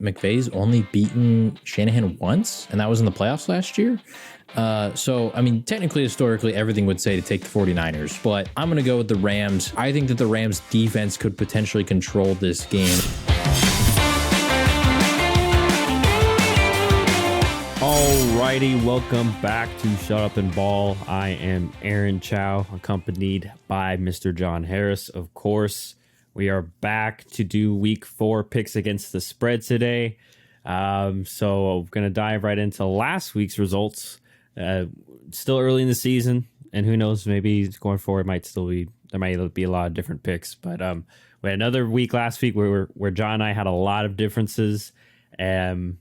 McVay's only beaten Shanahan once, and that was in the playoffs last year. So, I mean, technically, historically, everything would say to take the 49ers, but I'm going to go with the Rams. I think that the Rams defense could potentially control this game. Alrighty, welcome back to Shut Up and Ball. I am Aaron Chow, accompanied by Mr. John Harris, of course. We are back to do week 4 picks against the spread today. So we're going to dive right into last week's results. Still early in the season, and who knows, maybe going forward there might be a lot of different picks. But we had another week last week where John and I had a lot of differences. And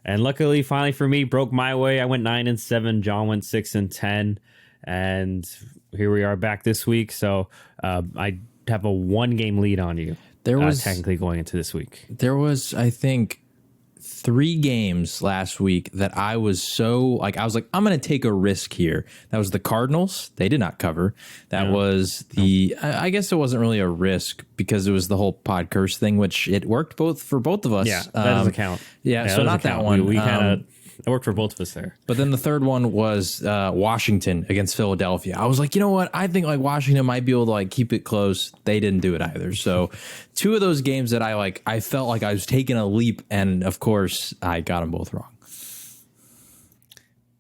luckily, finally for me, broke my way. I went 9-7. John went 6-10. And here we are back this week. So I have a 1-game lead on you. There was technically going into this week. There was, I think, 3 games last week that I was so I was like, I'm going to take a risk here. That was the Cardinals. They did not cover. That was I guess it wasn't really a risk because it was the whole pod curse thing, which it worked for both of us. Yeah, that doesn't count. Yeah, so not that one. We kind of. It worked for both of us there. But then the third one was Washington against Philadelphia. I was like, you know what? I think Washington might be able to keep it close. They didn't do it either. So 2 of those games that I felt like I was taking a leap, and of course I got them both wrong.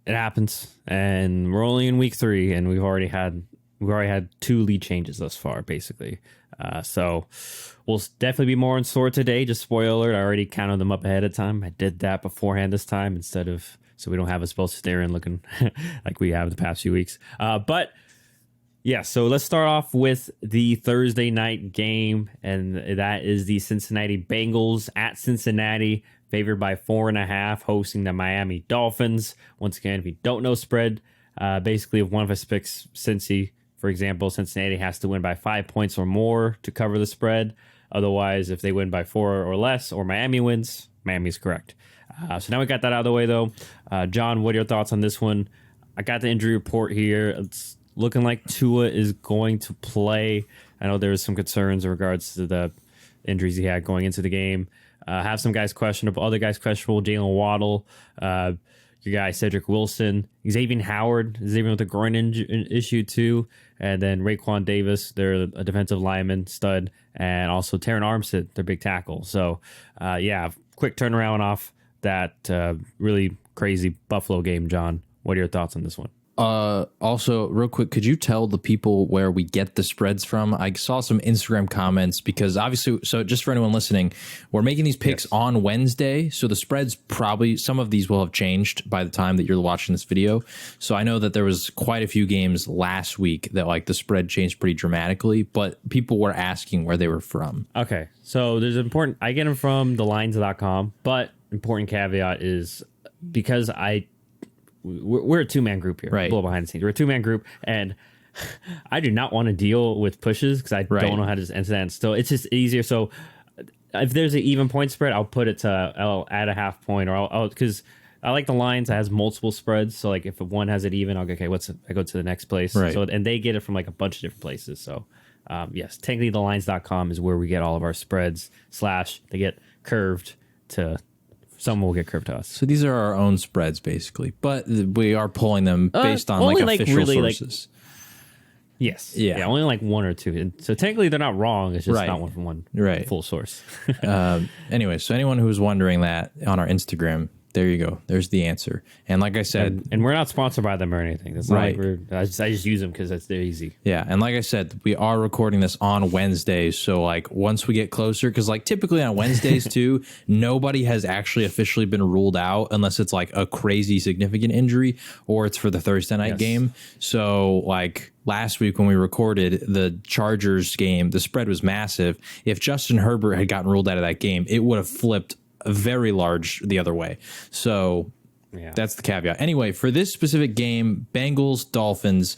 It happens, and we're only in week 3, and we've already had 2 lead changes thus far, basically. So we'll definitely be more in store today. Just spoiler alert, I already counted them up ahead of time. I did that beforehand this time so we don't have us both staring looking like we have the past few weeks. But yeah, so let's start off with the Thursday night game, and that is the Cincinnati Bengals at Cincinnati, favored by 4.5, hosting the Miami Dolphins. Once again, if you don't know spread, basically if one of us picks Cincy, for example, Cincinnati has to win by 5 points or more to cover the spread. Otherwise, if they win by 4 or less, or Miami wins, Miami's correct. So now we got that out of the way, though. John, what are your thoughts on this one? I got the injury report here. It's looking like Tua is going to play. I know there was some concerns in regards to the injuries he had going into the game. Have some guys questionable, other guys questionable. Jalen Waddle, your guy Cedric Wilson, Xavier Howard is even with a groin issue too, and then Raekwon Davis, they're a defensive lineman stud, and also Taron Armstead, their big tackle. So quick turnaround off that really crazy Buffalo game. John, what are your thoughts on this one? Also, real quick, could you tell the people where we get the spreads from? I saw some Instagram comments because obviously, so just for anyone listening, we're making these picks on Wednesday. So the spreads probably, some of these will have changed by the time that you're watching this video. So I know that there was quite a few games last week that the spread changed pretty dramatically, but people were asking where they were from. Okay. So there's I get them from thelines.com, but important caveat is because we're a 2-man group here, right? Blow behind the scenes. We're a 2-man group, and I do not want to deal with pushes because I don't know how to just enter that. And still, it's just easier. So if there's an even point spread, I'll add a half point, or because I like the lines that has multiple spreads. So if one has it even, I'll go, okay, I go to the next place. Right. So and they get it from a bunch of different places. So yes, technically thelines.com is where we get all of our spreads / they get curved to. Some will get curved to us. So these are our own spreads, basically, but we are pulling them based on official sources. Yes. Yeah. Only 1 or 2. And so technically they're not wrong. It's just not one from one full source. Anyway, so anyone who's wondering that on our Instagram, there you go. There's the answer. And like I said, and we're not sponsored by them or anything. It's not I just use them because they're easy. Yeah, and like I said, we are recording this on Wednesdays. So once we get closer, because typically on Wednesdays too, nobody has actually officially been ruled out unless it's a crazy significant injury or it's for the Thursday night game. So last week when we recorded the Chargers game, the spread was massive. If Justin Herbert had gotten ruled out of that game, it would have flipped very large the other way. So that's the caveat. Anyway, for this specific game, Bengals, Dolphins,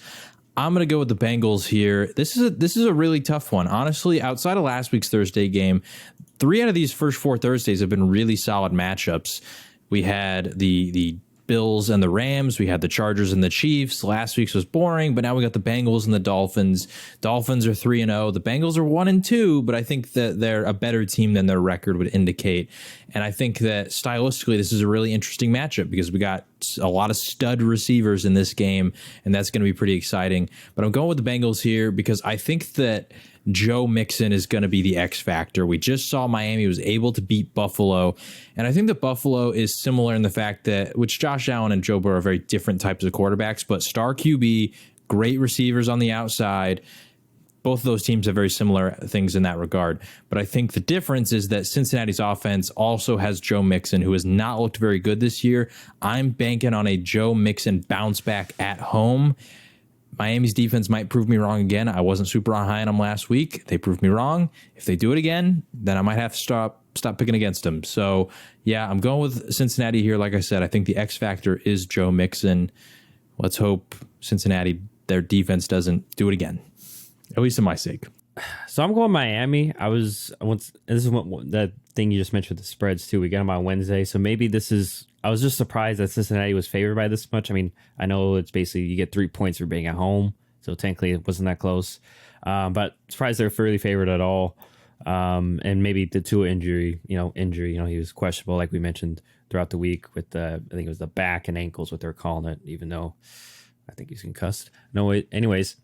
I'm going to go with the Bengals here. This is a really tough one. Honestly, outside of last week's Thursday game, 3 out of these first 4 Thursdays have been really solid matchups. We had the Bills and the Rams. We had the Chargers and the Chiefs. Last week's was boring, but now we got the Bengals and the Dolphins. Dolphins are 3-0. The Bengals are 1-2, but I think that they're a better team than their record would indicate. And I think that stylistically, this is a really interesting matchup because we got a lot of stud receivers in this game, and that's going to be pretty exciting. But I'm going with the Bengals here because I think that Joe Mixon is going to be the X factor. We just saw Miami was able to beat Buffalo, and I think that Buffalo is similar in the fact that, which Josh Allen and Joe Burrow are very different types of quarterbacks, but star QB, great receivers on the outside. Both of those teams have very similar things in that regard. But I think the difference is that Cincinnati's offense also has Joe Mixon, who has not looked very good this year. I'm banking on a Joe Mixon bounce back at home. Miami's defense might prove me wrong again. I wasn't super high on them last week. They proved me wrong. If they do it again, then I might have to stop picking against them. So, yeah, I'm going with Cincinnati here. Like I said, I think the X factor is Joe Mixon. Let's hope Cincinnati, their defense doesn't do it again, at least in my sake. So I'm going Miami. This is what that thing you just mentioned, the spreads too. We got them on Wednesday. So maybe I was just surprised that Cincinnati was favored by this much. I mean, I know it's basically you get 3 points for being at home. So technically it wasn't that close. But surprised they're fairly favored at all. And maybe the Tua injury, he was questionable, like we mentioned throughout the week with I think it was the back and ankles, what they're calling it, even though I think he's concussed. Anyways.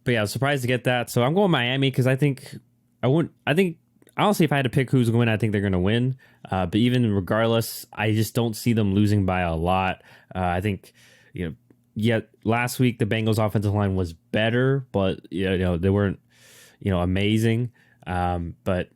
But yeah, I was surprised to get that. So I'm going Miami because I think honestly, if I had to pick who's going to win, I think they're going to win. But even regardless, I just don't see them losing by a lot. I think, yet last week the Bengals offensive line was better, but they weren't, amazing. But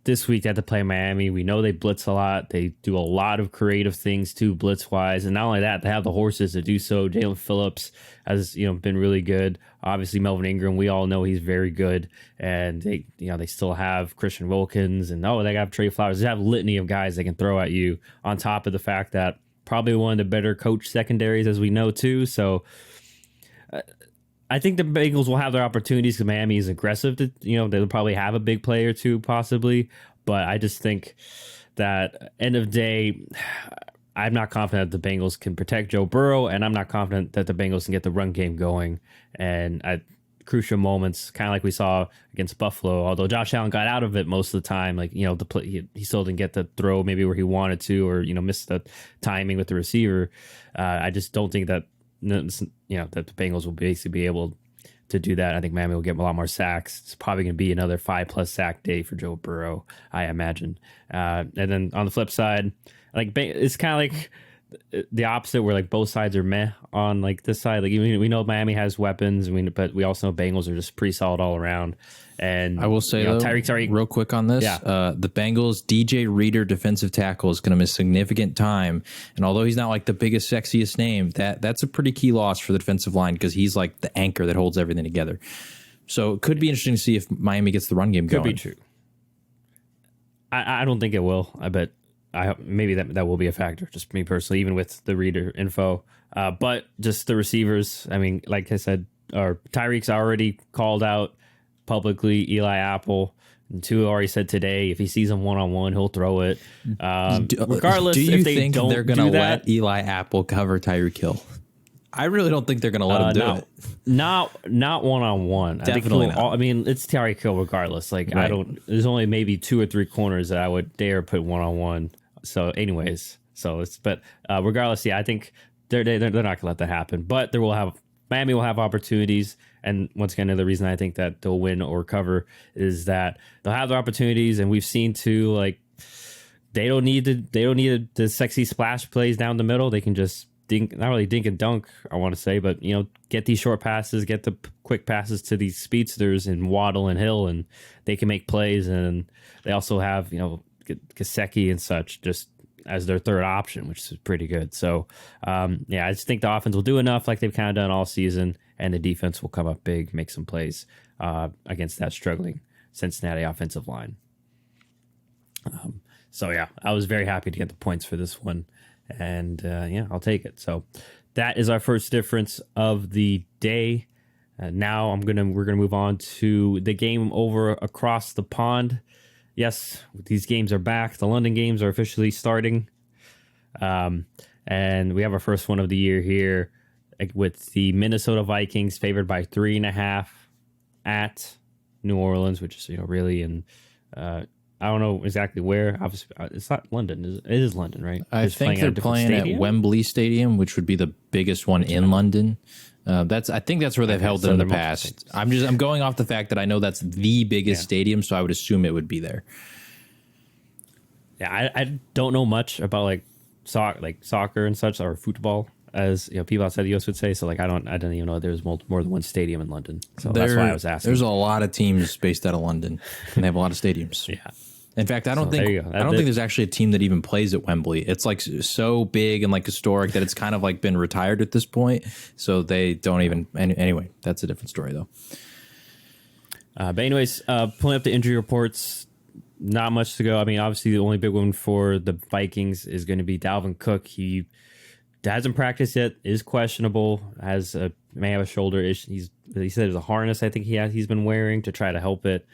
this week they had to play Miami. We know they blitz a lot. They do a lot of creative things too, blitz wise. And not only that, they have the horses to do so. Jalen Phillips has, been really good. Obviously Melvin Ingram, we all know he's very good. And they still have Christian Wilkins and they got Trey Flowers. They have a litany of guys they can throw at you on top of the fact that probably one of the better coach secondaries as we know too. So I think the Bengals will have their opportunities because Miami is aggressive. They'll probably have a big play or two possibly. But I just think that end of day, I'm not confident that the Bengals can protect Joe Burrow, and I'm not confident that the Bengals can get the run game going. And at crucial moments, kind of like we saw against Buffalo, although Josh Allen got out of it most of the time, the play, he still didn't get the throw maybe where he wanted to, or missed the timing with the receiver. I just don't think that that the Bengals will basically be able to do that. I think Miami will get a lot more sacks. It's probably going to be another 5+ sack day for Joe Burrow, I imagine. And then on the flip side, it's kind of like the opposite, where both sides are meh on this side. We know Miami has weapons, but we also know Bengals are just pretty solid all around. And I will say, Tyreek, real quick on this, the Bengals DJ Reader defensive tackle is going to miss significant time, and although he's not the biggest, sexiest name, that's a pretty key loss for the defensive line because he's the anchor that holds everything together. So it could be interesting to see if Miami gets the run game going. Could be true. I don't think it will. I bet maybe that will be a factor, just me personally, even with the Reader info. But just the receivers, I mean, like I said, Tyreek's already called out publicly Eli Apple. And Tua already said today if he sees him one-on-one, he'll throw it. Regardless, do you if they think don't they're going to let that, Eli Apple cover Tyreek Hill? I really don't think they're going to let him do it. Not one-on-one. Definitely not. I mean, it's Tyreek Hill regardless. Right. There's only maybe 2 or 3 corners that I would dare put one-on-one. So anyways, regardless, I think they're not going to let that happen. But Miami will have opportunities. And once again, another reason I think that they'll win or cover is that they'll have their opportunities. And we've seen too, they don't need the sexy splash plays down the middle. They can just not really dink and dunk, I want to say, but get these short passes, get the quick passes to these speedsters and Waddle and Hill, and they can make plays. And they also have Gesicki and such just as their third option, which is pretty good. So I just think the offense will do enough like they've kind of done all season, and the defense will come up big, make some plays against that struggling Cincinnati offensive line. I was very happy to get the points for this one, and I'll take it. So that is our first difference of the day. Now we're gonna move on to the game over across the pond. Yes, these games are back. The London games are officially starting. And we have our first one of the year here with the Minnesota Vikings favored by 3.5 at New Orleans, which is really in I don't know exactly where. Obviously, it's not London. It is London, right? I think they're playing at Wembley Stadium, which would be the biggest one in London. I think that's where they've held it in the past. I'm going off the fact that I know that's the biggest stadium, so I would assume it would be there. Yeah, I don't know much about soccer and such, or football, as people outside the US would say. So I don't even know there's more than one stadium in London. So that's why I was asking. There's a lot of teams based out of London, and they have a lot of stadiums. Yeah. In fact, I don't think there's actually a team that even plays at Wembley. It's so big and historic that it's kind of been retired at this point. So they don't even. Anyway, that's a different story though. But anyways, pulling up the injury reports, not much to go. I mean, obviously the only big one for the Vikings is going to be Dalvin Cook. He hasn't practiced yet, is questionable, may have a shoulder issue. He said there's a harness I think he's been wearing to try to help it.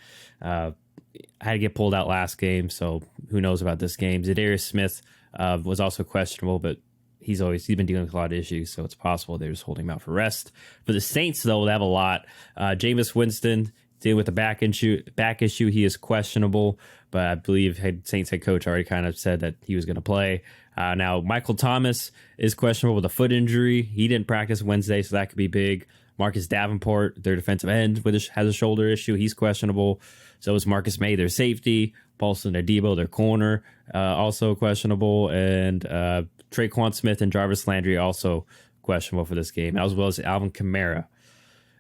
Had to get pulled out last game, so who knows about this game. Zadarius Smith was also questionable, but he's been dealing with a lot of issues, so it's possible they're just holding him out for rest. For the Saints, though, they have a lot. Jameis Winston dealing with a back issue. He is questionable, but I believe Saints head coach already kind of said that he was going to play. Now, Michael Thomas is questionable with a foot injury. He didn't practice Wednesday, so that could be big. Marcus Davenport, their defensive end, has a shoulder issue. He's questionable. So is Marcus May, their safety. Paulson Adebo, their corner, also questionable. And Traquan Smith and Jarvis Landry also questionable for this game, as well as Alvin Kamara.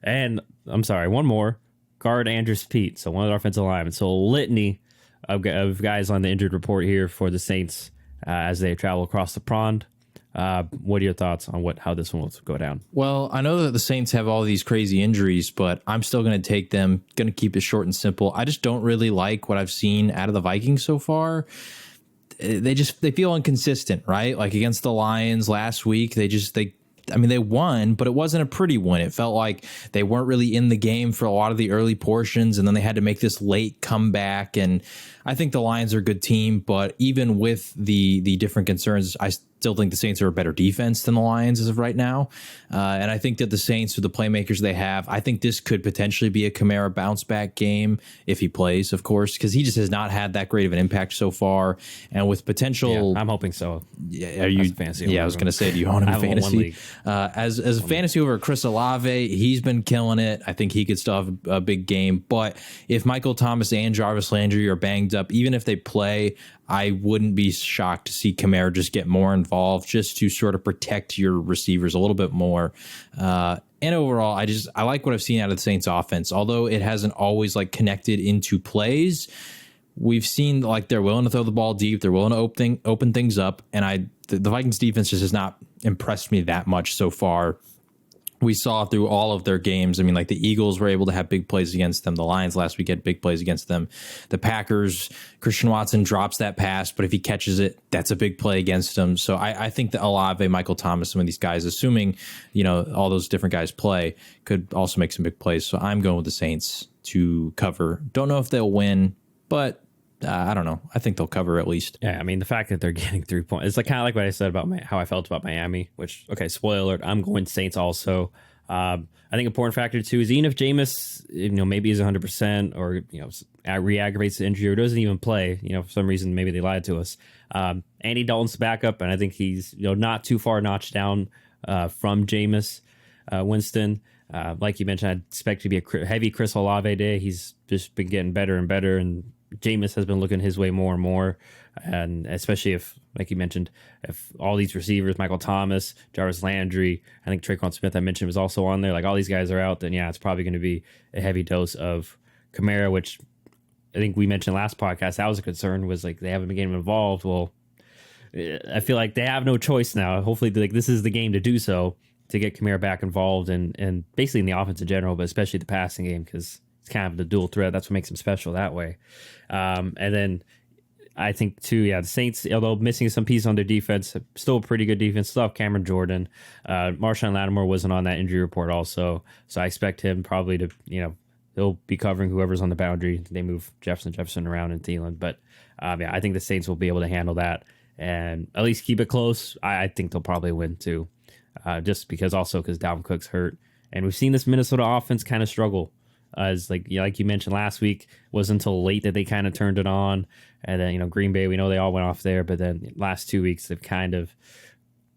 And, I'm sorry, one more. Guard Andrews Pete, so one of the offensive linemen. So a litany of guys on the injured report here for the Saints as they travel across the pond. What are your thoughts on how this one will go down? Well, I know that the Saints have all these crazy injuries, but I'm still going to take them. Going to keep it short and simple. I just don't really like what I've seen out of the Vikings so far. They feel inconsistent, right? Like against the Lions last week, they won, but it wasn't a pretty win. It felt like they weren't really in the game for a lot of the early portions, and then they had to make this late comeback. And I think the Lions are a good team, but even with the different concerns, I still think the Saints are a better defense than the Lions as of right now. And I think that the Saints, with the playmakers they have, I think this could potentially be a Kamara bounce back game if he plays, of course, because he just has not had that great of an impact so far. And with potential, I'm hoping so. Yeah, fantasy? Yeah, I was going to say, do you own him in fantasy? As a fantasy over Chris Olave, he's been killing it. I think he could still have a big game. But if Michael Thomas and Jarvis Landry are banged up, even if they play, I wouldn't be shocked to see Kamara just get more involved, just to sort of protect your receivers a little bit more. And overall, I like what I've seen out of the Saints offense, although it hasn't always connected into plays. We've seen they're willing to throw the ball deep, they're willing to open things up, and the Vikings defense just has not impressed me that much so far. We saw through all of their games. I mean, the Eagles were able to have big plays against them. The Lions last week had big plays against them. The Packers, Christian Watson drops that pass, but if he catches it, that's a big play against him. So I think that Olave, Michael Thomas, some of these guys, assuming, all those different guys play, could also make some big plays. So I'm going with the Saints to cover. Don't know if they'll win, but I don't know. I think they'll cover at least. Yeah, I mean, the fact that they're getting 3 points, it's kind of like what I said about how I felt about Miami, which, okay, spoiler alert, I'm going Saints also. I think important factor, too, is even if Jameis, maybe is 100% or, re-aggravates the injury or doesn't even play, for some reason, maybe they lied to us. Andy Dalton's backup, and I think he's, not too far notched down from Jameis Winston. Like you mentioned, I'd expect to be a heavy Chris Olave day. He's just been getting better and better, and Jameis has been looking his way more and more, and especially if, like you mentioned, if all these receivers, Michael Thomas, Jarvis Landry, I think Traquan Smith I mentioned was also on there, all these guys are out, then yeah, it's probably going to be a heavy dose of Kamara, which I think we mentioned last podcast, that was a concern, was they haven't been getting involved. Well, I feel like they have no choice now. Hopefully, this is the game to do so, to get Kamara back involved and basically in the offense in general, but especially the passing game, because it's kind of the dual threat. That's what makes him special that way. And then I think, too, the Saints, although missing some pieces on their defense, still a pretty good defense. Still have Cameron Jordan. Marshawn Lattimore wasn't on that injury report also, so I expect him probably to, he'll be covering whoever's on the boundary. They move Jefferson around and Thielen. But, I think the Saints will be able to handle that. and at least keep it close. I think they'll probably win too, just because Dalvin Cook's hurt, and we've seen this Minnesota offense kind of struggle. As like you mentioned last week, it wasn't until late that they kind of turned it on, and then Green Bay, we know they all went off there, but then last 2 weeks they've kind of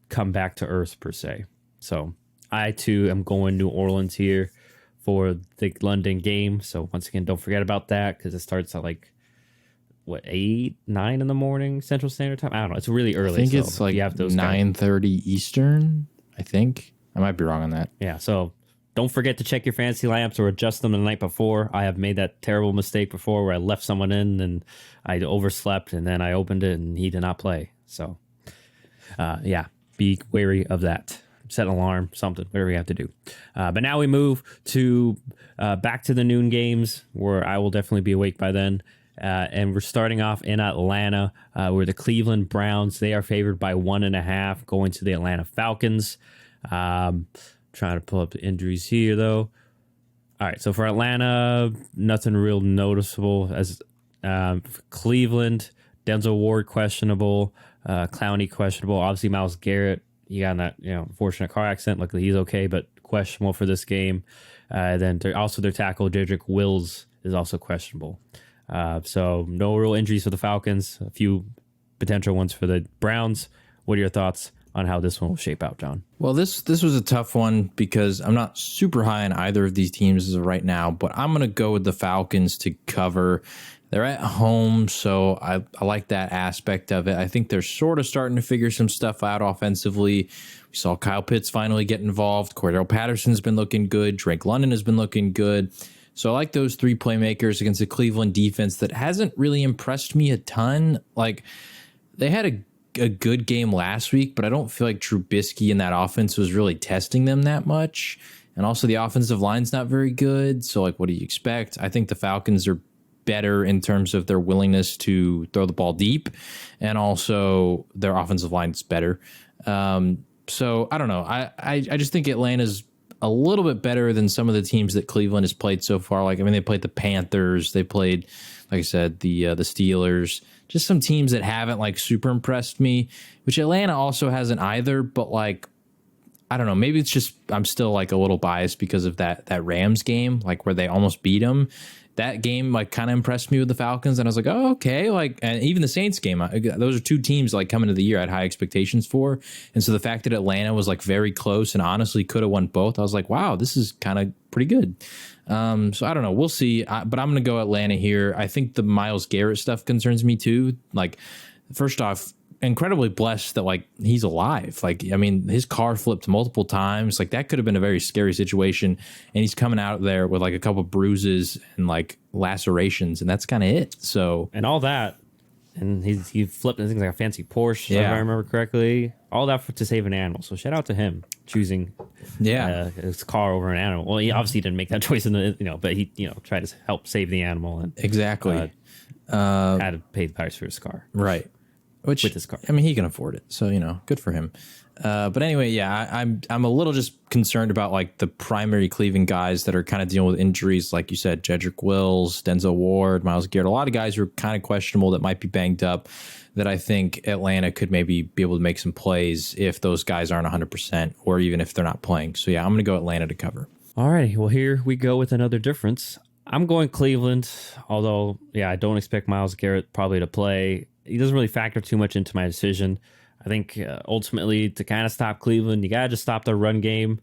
come back to earth per se. So I too am going New Orleans here for the London game. So once again, don't forget about that because it starts at 8, 9 in the morning Central Standard Time. I don't know. It's really early. I think it's like 9:30 Eastern. I think I might be wrong on that. Yeah. So don't forget to check your fantasy lineups or adjust them the night before. I have made that terrible mistake before where I left someone in and I overslept and then I opened it and he did not play. So be wary of that. Set an alarm, something, whatever you have to do. But now we move to back to the noon games where I will definitely be awake by then. And we're starting off in Atlanta where the Cleveland Browns, they are favored by 1.5 going to the Atlanta Falcons. Trying to pull up the injuries here, though. All right, so for Atlanta, nothing real noticeable. As Cleveland, Denzel Ward questionable, Clowney questionable. Obviously, Myles Garrett, he got in that unfortunate car accident. Luckily, he's okay, but questionable for this game. Then also their tackle, Jedrick Wills, is also questionable. So no real injuries for the Falcons. A few potential ones for the Browns. What are your thoughts on how this one will shape out, John? Well, this was a tough one because I'm not super high on either of these teams as of right now, but I'm going to go with the Falcons to cover. They're at home, so I like that aspect of it. I think they're sort of starting to figure some stuff out offensively. We saw Kyle Pitts finally get involved. Cordell Patterson's been looking good. Drake London has been looking good. So I like those three playmakers against a Cleveland defense that hasn't really impressed me a ton. Like, they had a good game last week, but I don't feel like Trubisky in that offense was really testing them that much. And also the offensive line's not very good. So, what do you expect? I think the Falcons are better in terms of their willingness to throw the ball deep, and also their offensive line's better. So I don't know. I just think Atlanta's a little bit better than some of the teams that Cleveland has played so far. They played the Panthers. They played, like I said, the Steelers. Just some teams that haven't super impressed me, which Atlanta also hasn't either. But I don't know. Maybe it's just I'm still a little biased because of that Rams game, where they almost beat them. That game kind of impressed me with the Falcons, and I was like, oh, okay. And even the Saints game, those are two teams coming into the year I had high expectations for. And so the fact that Atlanta was very close and honestly could have won both, I was like, wow, this is kind of pretty good. So I don't know. We'll see. But I'm going to go Atlanta here. I think the Myles Garrett stuff concerns me too. First off, incredibly blessed that he's alive. His car flipped multiple times. That could have been a very scary situation, and he's coming out there with a couple bruises and lacerations, and that's kind of it. So, and all that, and he flipped things like a fancy Porsche, if I remember correctly. All that to save an animal. So shout out to him choosing his car over an animal. Well, he obviously didn't make that choice but he tried to help save the animal and exactly had to pay the price for his car. Right. With his car. He can afford it. So, good for him. But anyway, I'm a little just concerned about the primary Cleveland guys that are kind of dealing with injuries. Like you said, Jedrick Wills, Denzel Ward, Myles Garrett, a lot of guys who are kind of questionable that might be banged up that I think Atlanta could maybe be able to make some plays if those guys aren't 100% or even if they're not playing. So, I'm going to go Atlanta to cover. All right. Well, here we go with another difference. I'm going Cleveland, although, I don't expect Myles Garrett probably to play. He doesn't really factor too much into my decision. I think ultimately to kind of stop Cleveland, you got to just stop their run game.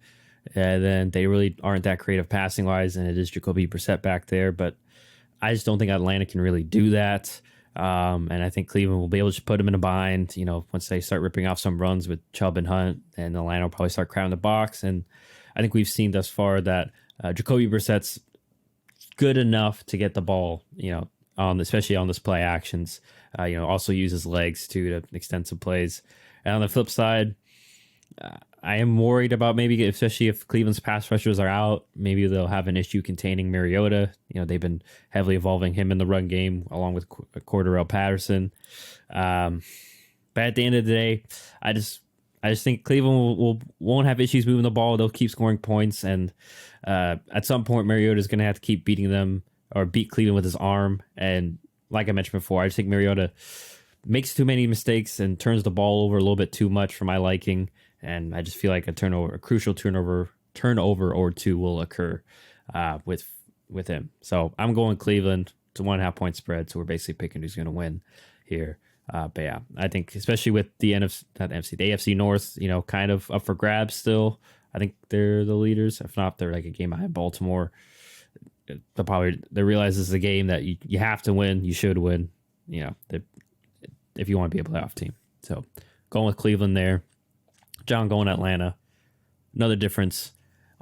And then they really aren't that creative passing wise. And it is Jacoby Brissett back there. But I just don't think Atlanta can really do that. And I think Cleveland will be able to put them in a bind. Once they start ripping off some runs with Chubb and Hunt, and Atlanta will probably start crowding the box. And I think we've seen thus far that Jacoby Brissett's good enough to get the ball, especially on this play actions. Also uses legs to extend some plays. And on the flip side, I am worried about maybe, especially if Cleveland's pass rushers are out, maybe they'll have an issue containing Mariota. They've been heavily involving him in the run game along with Cordell Patterson. But at the end of the day, I just think Cleveland won't have issues moving the ball. They'll keep scoring points, and at some point, Mariota is going to have to keep beating them or beat Cleveland with his arm. And like I mentioned before, I just think Mariota makes too many mistakes and turns the ball over a little bit too much for my liking. And I just feel like a crucial turnover or two will occur with him. So I'm going Cleveland to 1.5 point spread. So we're basically picking who's going to win here. But yeah, I think especially with the the AFC North, kind of up for grabs still. I think they're the leaders. If not, they're like a game behind Baltimore. They realize this is a game that you have to win. You should win. If you want to be a playoff team. So going with Cleveland there. John going Atlanta. Another difference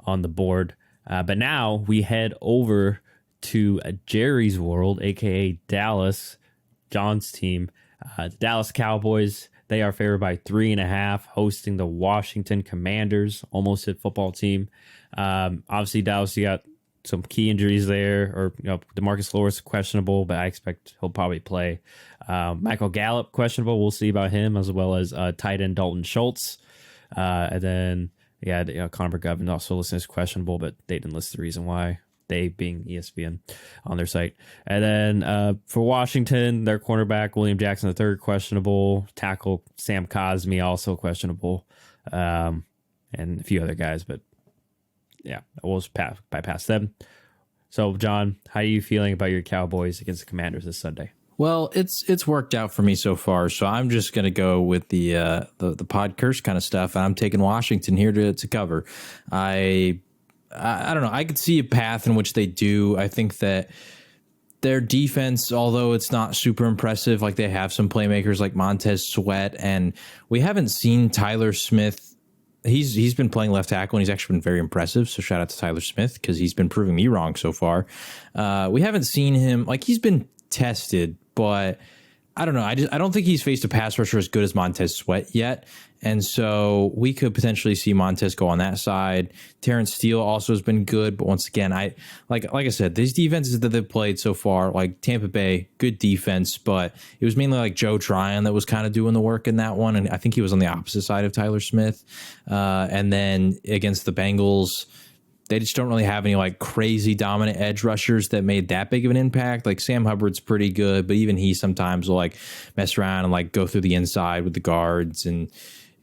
on the board. But now we head over to Jerry's world, aka Dallas, John's team. The Dallas Cowboys, they are favored by 3.5, hosting the Washington Commanders, almost hit football team. Obviously, Dallas, you got some key injuries there, or DeMarcus Lawrence questionable, but I expect he'll probably play. Michael Gallup questionable. We'll see about him, as well as tight end Dalton Schultz. And then Connor McGovern also listed as questionable, but they didn't list the reason why. They being ESPN on their site. And then for Washington, their cornerback William Jackson III questionable. Tackle Sam Cosmi also questionable, and a few other guys, but. Yeah, we'll just bypass them. So, John, how are you feeling about your Cowboys against the Commanders this Sunday? Well, it's worked out for me so far, so I'm just gonna go with the pod curse kind of stuff. I'm taking Washington here to cover. I don't know. I could see a path in which they do. I think that their defense, although it's not super impressive, like they have some playmakers like Montez Sweat, and we haven't seen Tyler Smith. He's been playing left tackle, and he's actually been very impressive. So shout out to Tyler Smith, because he's been proving me wrong so far. We haven't seen him, like, he's been tested, but I don't know. I don't think he's faced a pass rusher as good as Montez Sweat yet. And so we could potentially see Montez go on that side. Terrence Steele also has been good, but once again, like I said, these defenses that they've played so far, like Tampa Bay, good defense, but it was mainly like Joe Tryon that was kind of doing the work in that one, and I think he was on the opposite side of Tyler Smith. And then against the Bengals, they just don't really have any like crazy dominant edge rushers that made that big of an impact. Like Sam Hubbard's pretty good, but even he sometimes will like mess around and like go through the inside with the guards, and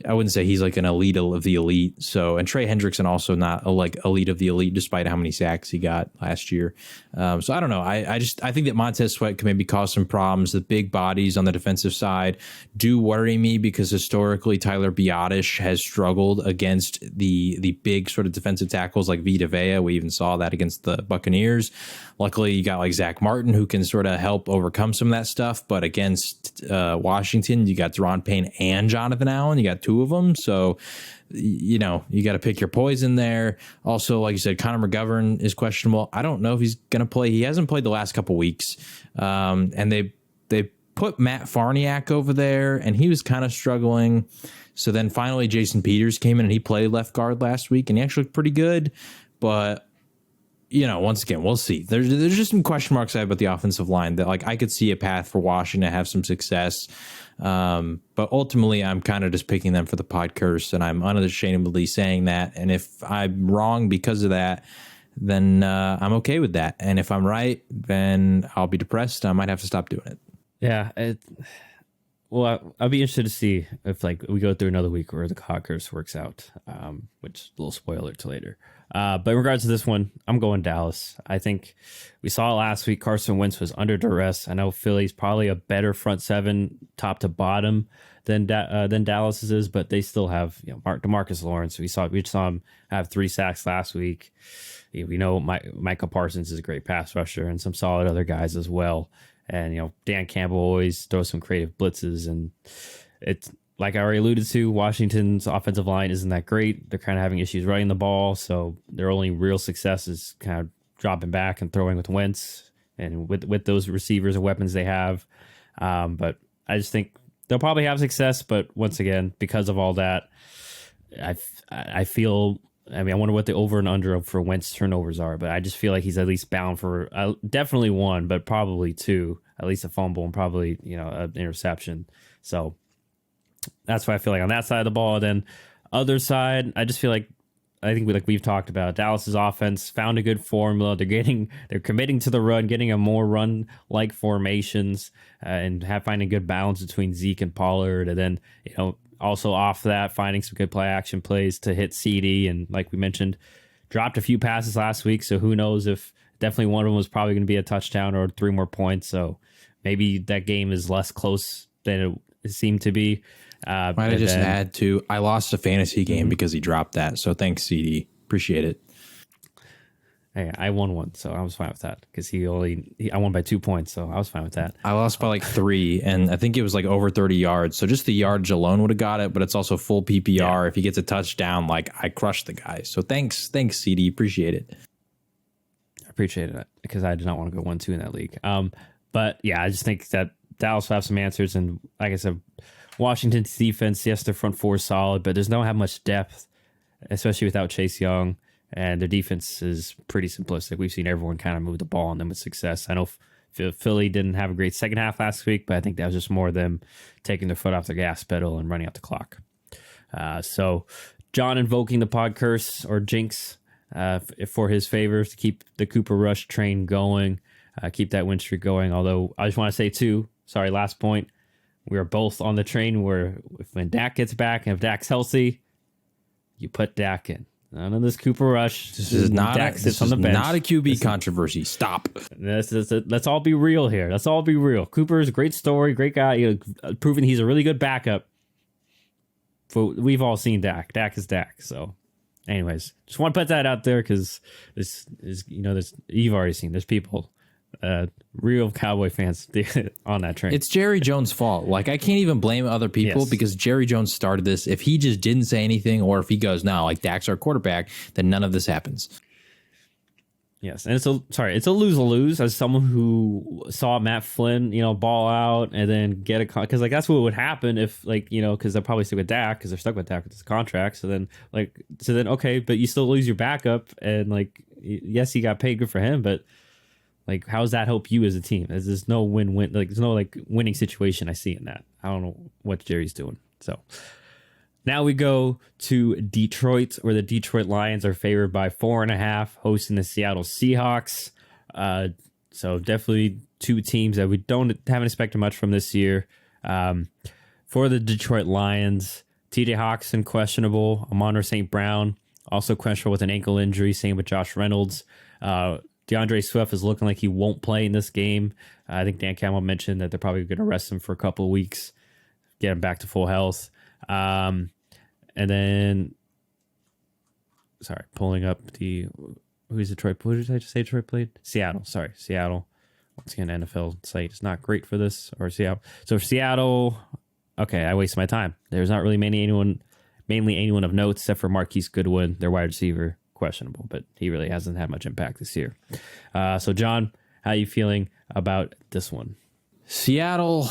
I wouldn't say he's like an elite of the elite. So, and Trey Hendrickson also not a like elite of the elite, despite how many sacks he got last year. So I don't know. I think that Montez Sweat could maybe cause some problems. The big bodies on the defensive side do worry me, because historically Tyler Biadasz has struggled against the big sort of defensive tackles like Vita Vea. We even saw that against the Buccaneers. Luckily, you got like Zach Martin, who can sort of help overcome some of that stuff. But against Washington, you got Deron Payne and Jonathan Allen. You got two of them. So, you got to pick your poison there. Also, like you said, Connor McGovern is questionable. I don't know if he's going to play. He hasn't played the last couple weeks. And they put Matt Farniak over there, and he was kind of struggling. So then finally Jason Peters came in, and he played left guard last week, and he actually looked pretty good. But once again, we'll see. There's just some question marks I have about the offensive line that, like, I could see a path for Washington to have some success. But ultimately, I'm kind of just picking them for the pod curse, and I'm unashamedly saying that. And if I'm wrong because of that, then I'm okay with that. And if I'm right, then I'll be depressed. I might have to stop doing it. Yeah. Well, I'll be interested to see if like we go through another week where the pod curse works out, which a little spoiler to later. But in regards to this one, I'm going Dallas. I think we saw last week Carson Wentz was under duress. I know Philly's probably a better front seven, top to bottom, than Dallas's is, but they still have DeMarcus Lawrence. We saw him have 3 sacks last week. We know Michael Parsons is a great pass rusher, and some solid other guys as well. And Dan Campbell always throws some creative blitzes, and it's like I already alluded to, Washington's offensive line isn't that great. They're kind of having issues running the ball, so their only real success is kind of dropping back and throwing with Wentz and with those receivers and weapons they have. But I just think they'll probably have success. But once again, because of all that, I feel. I mean, I wonder what the over and under for Wentz turnovers are, but I just feel like he's at least bound for definitely 1, but probably 2, at least a fumble and probably an interception. So that's why I feel like on that side of the ball. Then other side, I just feel like I think we've talked about, Dallas's offense found a good formula. They're committing to the run, getting a more run like formations, and finding good balance between Zeke and Pollard, and then also off that finding some good play action plays to hit CD, and like we mentioned, dropped a few passes last week. So who knows if definitely one of them was probably going to be a touchdown or 3 more points. So maybe that game is less close than it seemed to be. Might I just add to, I lost a fantasy game because he dropped that. So thanks, CD. Appreciate it. Hey, I won one, so I was fine with that because I won by 2 points, so I was fine with that. I lost by like 3, and I think it was like over 30 yards. So just the yardage alone would have got it, but it's also full PPR. Yeah. If he gets a touchdown, like I crushed the guy. So thanks, CD. Appreciate it. I appreciate it because I did not want to go 1-2 in that league. But yeah, I just think that Dallas will have some answers, and like I said, Washington's defense, yes, their front four is solid, but there's don't have much depth, especially without Chase Young. And their defense is pretty simplistic. We've seen everyone kind of move the ball on them with success. I know Philly didn't have a great second half last week, but I think that was just more of them taking their foot off the gas pedal and running out the clock. So John invoking the pod curse or jinx for his favors to keep the Cooper Rush train going, keep that win streak going. Although I just want to say too, sorry, last point, we are both on the train where when Dak gets back and if Dak's healthy, you put Dak in. None of this Cooper Rush. This is not Dak sits on the bench. Not a QB controversy. Stop. Let's all be real here. Let's all be real. Cooper is a great story, great guy, proven he's a really good backup. But we've all seen Dak. Dak is Dak. So, anyways, just want to put that out there because this is you've already seen. There's people, real Cowboy fans on that train. It's Jerry Jones' fault. Like, I can't even blame other people because Jerry Jones started this. If he just didn't say anything, or if he goes, no, like Dak's our quarterback, then none of this happens. Yes, and it's a lose-lose as someone who saw Matt Flynn, ball out and then get a because that's what would happen if because they'll probably stick with Dak because they're stuck with Dak with his contract. So then okay, but you still lose your backup and yes, he got paid, good for him, but. How does that help you as a team? There's no win-win. There's no winning situation I see in that. I don't know what Jerry's doing. So now we go to Detroit, where the Detroit Lions are favored by 4.5, hosting the Seattle Seahawks. So definitely two teams that we haven't expected much from this year. For the Detroit Lions, TJ Hawkinson questionable. Amon-Ra St. Brown also questionable with an ankle injury. Same with Josh Reynolds. DeAndre Swift is looking like he won't play in this game. I think Dan Campbell mentioned that they're probably going to rest him for a couple of weeks, get him back to full health. And then, pulling up who's Detroit? Who did I just say Detroit played? Seattle. Sorry, Seattle. Once again, NFL site is not great for this. Or Seattle. So Seattle, okay, I wasted my time. There's not really mainly anyone of note except for Marquise Goodwin, their wide receiver. Questionable, but he really hasn't had much impact this year. So, John, how are you feeling about this one? Seattle,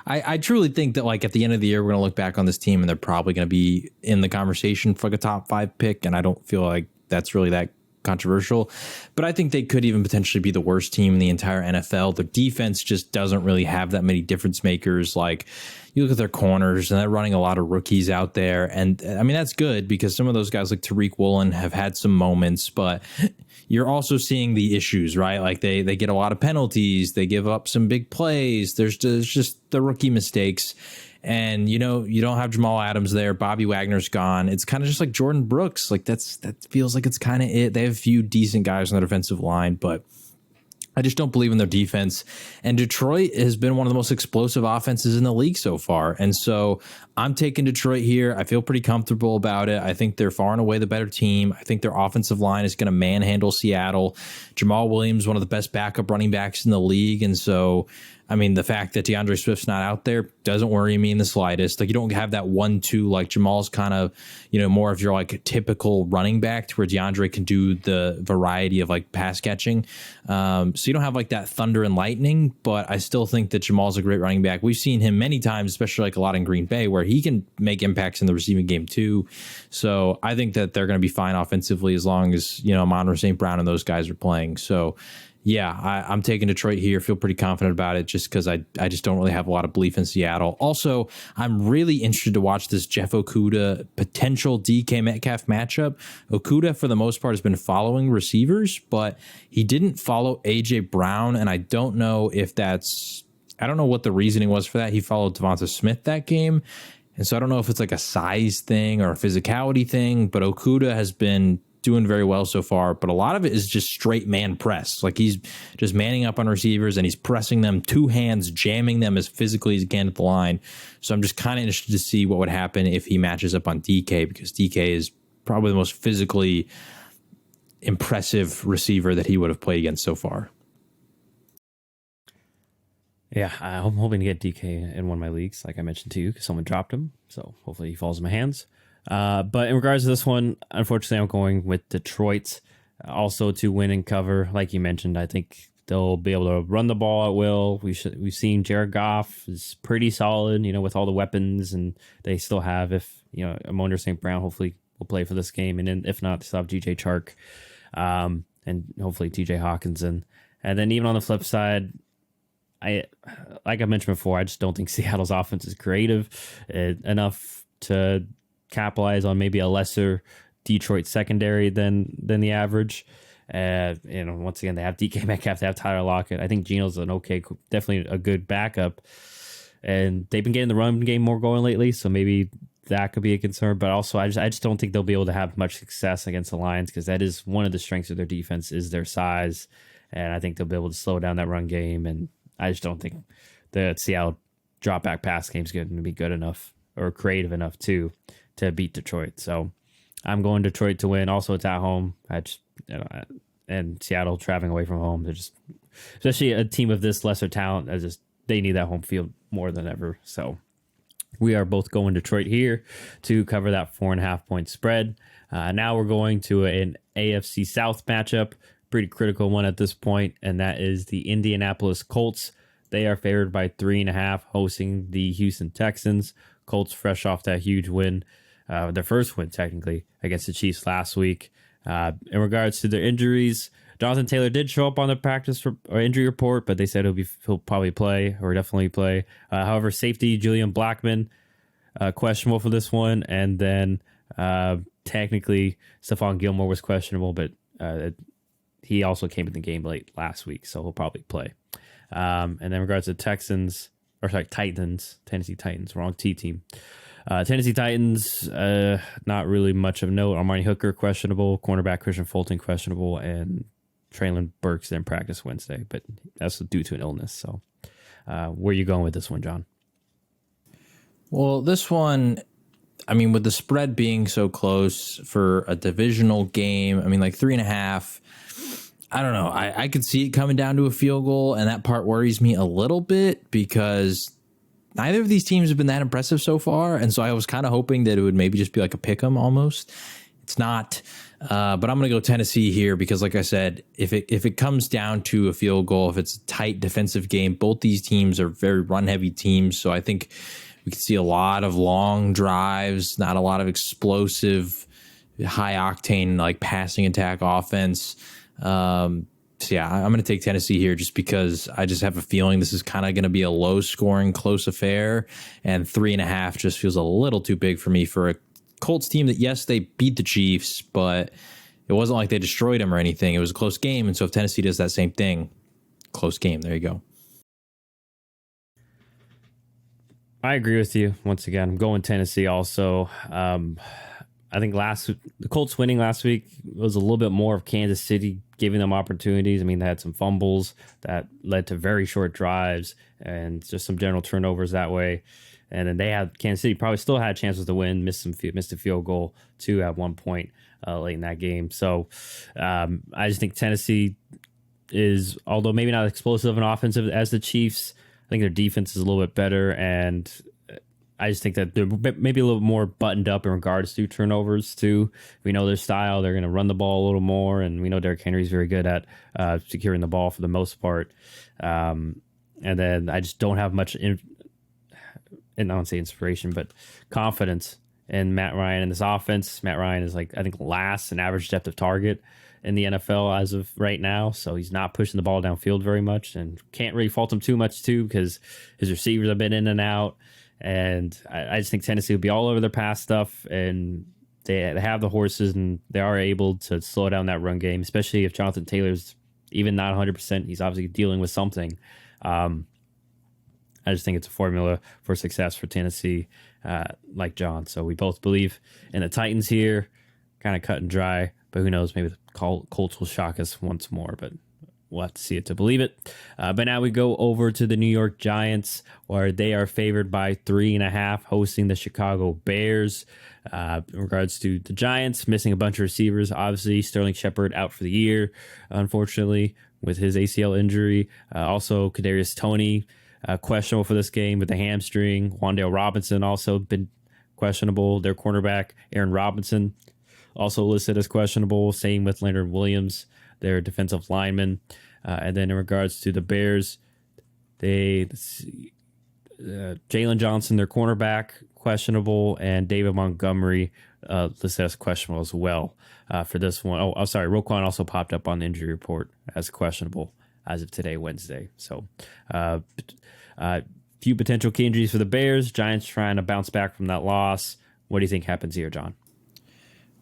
I truly think that at the end of the year, we're going to look back on this team and they're probably going to be in the conversation for a top 5 pick. And I don't feel like that's really that controversial, but I think they could even potentially be the worst team in the entire NFL. Their defense just doesn't really have that many difference makers. You look at their corners and they're running a lot of rookies out there. And I mean, that's good because some of those guys like Tariq Woolen have had some moments, but you're also seeing the issues, right? They get a lot of penalties. They give up some big plays. There's just the rookie mistakes. And, you don't have Jamal Adams there. Bobby Wagner's gone. It's kind of just like Jordan Brooks. That feels like it's kind of it. They have a few decent guys on the defensive line, but I just don't believe in their defense. And Detroit has been one of the most explosive offenses in the league so far. And so I'm taking Detroit here. I feel pretty comfortable about it. I think they're far and away the better team. I think their offensive line is going to manhandle Seattle. Jamal Williams, one of the best backup running backs in the league. And so, I mean, the fact that DeAndre Swift's not out there doesn't worry me in the slightest. You don't have that 1-2, Jamal's kind of, more of your typical running back to where DeAndre can do the variety of pass catching. So you don't have that thunder and lightning, but I still think that Jamal's a great running back. We've seen him many times, especially a lot in Green Bay, where he can make impacts in the receiving game too. So I think that they're going to be fine offensively as long as, Amon-Ra St. Brown and those guys are playing. So Yeah, I'm taking Detroit here. Feel pretty confident about it just because I just don't really have a lot of belief in Seattle. Also, I'm really interested to watch this Jeff Okudah potential DK Metcalf matchup. Okudah, for the most part, has been following receivers, but he didn't follow A.J. Brown, and I don't know if I don't know what the reasoning was for that. He followed Devonta Smith that game, and so I don't know if it's like a size thing or a physicality thing, but Okudah has been doing very well so far, but a lot of it is just straight man press. Like he's just manning up on receivers and he's pressing them two hands, jamming them as physically as he can at the line. So I'm just kind of interested to see what would happen if he matches up on DK, because DK is probably the most physically impressive receiver that he would have played against so far. Yeah, I'm hoping to get DK in one of my leagues, like I mentioned to you, because someone dropped him. So hopefully he falls in my hands. But in regards to this one, unfortunately, I'm going with Detroit also to win and cover. Like you mentioned, I think they'll be able to run the ball at will. We've seen Jared Goff is pretty solid, with all the weapons, and they still have, if Amon St. Brown hopefully will play for this game, and then if not, still have DJ Chark, and hopefully TJ Hawkinson. And then even on the flip side, like I mentioned before, I just don't think Seattle's offense is creative enough to capitalize on maybe a lesser Detroit secondary than the average. Once again, they have DK Metcalf, they have Tyler Lockett. I think Geno's definitely a good backup, and they've been getting the run game more going lately, so maybe that could be a concern. But also, I just don't think they'll be able to have much success against the Lions, because that is one of the strengths of their defense is their size, and I think they'll be able to slow down that run game. And I just don't think the Seattle drop back pass game is going to be good enough or creative enough to beat Detroit. So I'm going Detroit to win. Also, it's at home. And Seattle traveling away from home. They're just, especially a team of this lesser talent, they need that home field more than ever. So we are both going Detroit here to cover that 4.5 point spread. Now we're going to an AFC South matchup, pretty critical one at this point, and that is the Indianapolis Colts. They are favored by 3.5, hosting the Houston Texans. Colts fresh off that huge win, their first win technically against the Chiefs last week. In regards to their injuries, Jonathan Taylor did show up on the practice or injury report, but they said he'll probably play or definitely play. However, safety Julian Blackmon questionable for this one, and then technically Stephon Gilmore was questionable, but he also came in the game late last week, so he'll probably play. And then in regards to Titans, Tennessee Titans, wrong T team. Tennessee Titans, not really much of note. Armani Hooker questionable, cornerback Christian Fulton questionable, and Traylon Burks didn't practice Wednesday, but that's due to an illness. So where are you going with this one, John? Well, this one, with the spread being so close for a divisional game, like 3.5, I don't know. I could see it coming down to a field goal, and that part worries me a little bit because neither of these teams have been that impressive so far, and so I was kind of hoping that it would maybe just be like a pick 'em almost. It's not, but I'm going to go Tennessee here because, like I said, if it comes down to a field goal, if it's a tight defensive game, both these teams are very run-heavy teams, so I think we could see a lot of long drives, not a lot of explosive, high-octane like passing attack offense. So yeah, I'm going to take Tennessee here just because I just have a feeling this is kind of going to be a low-scoring, close affair, and 3.5 just feels a little too big for me for a Colts team that, yes, they beat the Chiefs, but it wasn't like they destroyed them or anything. It was a close game, and so if Tennessee does that same thing, close game. There you go. I agree with you. Once again, I'm going Tennessee also. I think the Colts winning last week was a little bit more of Kansas City giving them opportunities. They had some fumbles that led to very short drives and just some general turnovers that way. And then Kansas City probably still had chances to win, missed a field goal too at one point late in that game. So I just think Tennessee is, although maybe not explosive and offensive as the Chiefs, I think their defense is a little bit better, and I just think that they're maybe a little more buttoned up in regards to turnovers too. We know their style; they're going to run the ball a little more, and we know Derrick Henry is very good at securing the ball for the most part. And then I just don't have much, and I don't say inspiration, but confidence in Matt Ryan and this offense. Matt Ryan is I think last in average depth of target, in the NFL as of right now. So he's not pushing the ball downfield very much, and can't really fault him too much too, because his receivers have been in and out. And I just think Tennessee will be all over their pass stuff, and they have the horses, and they are able to slow down that run game, especially if Jonathan Taylor's even not 100%. He's obviously dealing with something. I just think it's a formula for success for Tennessee, like John. So we both believe in the Titans here, kind of cut and dry. But who knows? Maybe the Colts will shock us once more, but we'll have to see it to believe it. But now we go over to the New York Giants, where they are favored by 3.5, hosting the Chicago Bears. In regards to the Giants, missing a bunch of receivers. Obviously, Sterling Shepard out for the year, unfortunately, with his ACL injury. Also, Kadarius Toney questionable for this game with the hamstring. Wan'Dale Robinson also been questionable. Their cornerback, Aaron Robinson, also listed as questionable. Same with Leonard Williams, their defensive lineman. And then in regards to the Bears, Jalen Johnson, their cornerback, questionable, and David Montgomery listed as questionable as well for this one. Oh, I'm sorry. Roquan also popped up on the injury report as questionable as of today, Wednesday. So few potential key injuries for the Bears. Giants trying to bounce back from that loss. What do you think happens here, John?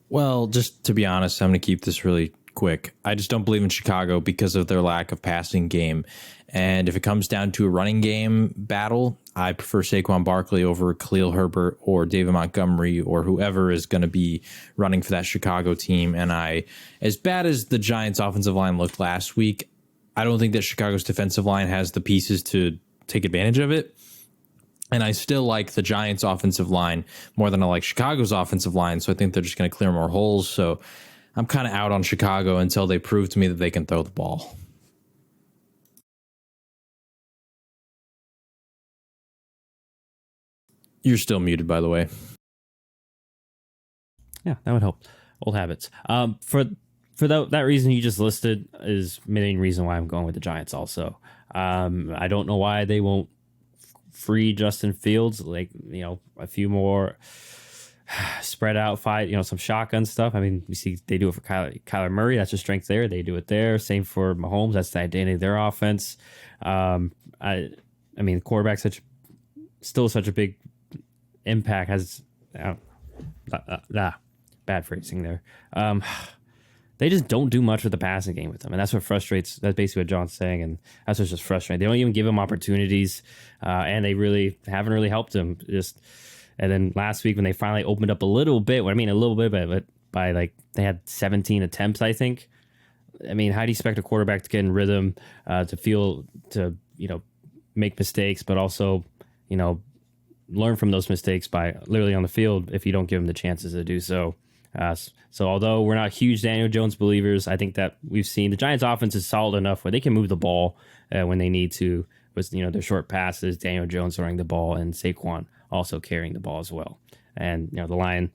Well, just to be honest, I'm going to keep this really quick. I just don't believe in Chicago because of their lack of passing game. And if it comes down to a running game battle, I prefer Saquon Barkley over Khalil Herbert or David Montgomery or whoever is going to be running for that Chicago team. And as bad as the Giants' offensive line looked last week, I don't think that Chicago's defensive line has the pieces to take advantage of it. And I still like the Giants' offensive line more than I like Chicago's offensive line. So I think they're just going to clear more holes. So I'm kind of out on Chicago until they prove to me that they can throw the ball. You're still muted, by the way. Yeah, that would help. Old habits. For that reason you just listed is the main reason why I'm going with the Giants also. I don't know why they won't free Justin Fields, like, a few more spread out fight, some shotgun stuff. I mean, we see they do it for Kyler Murray. That's a strength there. They do it there. Same for Mahomes. That's the identity of their offense. I mean, quarterback still such a big impact has bad phrasing there. They just don't do much with the passing game with them, and that's what frustrates. That's basically what John's saying, and that's what's just frustrating. They don't even give him opportunities, and they really haven't really helped him. And then last week when they finally opened up a little bit, but by like they had 17 attempts, I think. I mean, how do you expect a quarterback to get in rhythm, to make mistakes, but also learn from those mistakes by literally on the field if you don't give him the chances to do so. So although we're not huge Daniel Jones believers, I think that we've seen the Giants offense is solid enough where they can move the ball when they need to with, their short passes, Daniel Jones throwing the ball, and Saquon also carrying the ball as well. And, the line,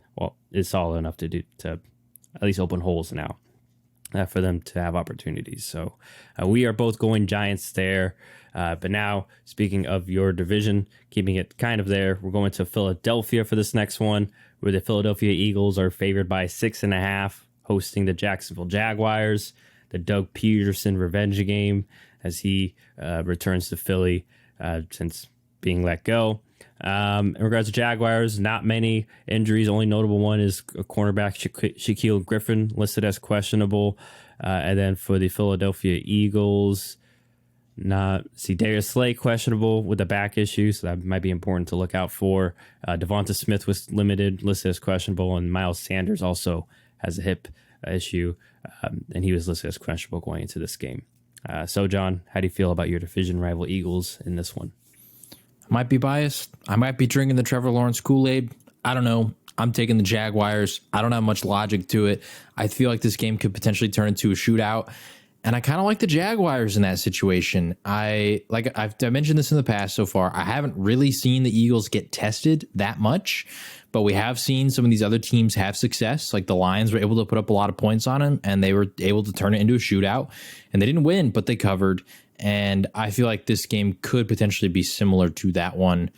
is solid enough to at least open holes now for them to have opportunities. So we are both going Giants there. But now, speaking of your division, keeping it kind of there, we're going to Philadelphia for this next one, where the Philadelphia Eagles are favored by 6.5, hosting the Jacksonville Jaguars, the Doug Peterson revenge game as he returns to Philly since being let go. In regards to Jaguars, not many injuries. Only notable one is a cornerback, Shaquille Griffin, listed as questionable. And then for the Philadelphia Eagles, Darius Slay questionable with a back issue, so that might be important to look out for. Devonta Smith was limited, listed as questionable, and Miles Sanders also has a hip issue, and he was listed as questionable going into this game. So, John, how do you feel about your division rival Eagles in this one? I might be biased. I might be drinking the Trevor Lawrence Kool-Aid. I don't know. I'm taking the Jaguars. I don't have much logic to it. I feel like this game could potentially turn into a shootout. And I kind of like the Jaguars in that situation. I've mentioned this in the past so far. I haven't really seen the Eagles get tested that much, but we have seen some of these other teams have success. Like the Lions were able to put up a lot of points on them, and they were able to turn it into a shootout. And they didn't win, but they covered. And I feel like this game could potentially be similar to that one.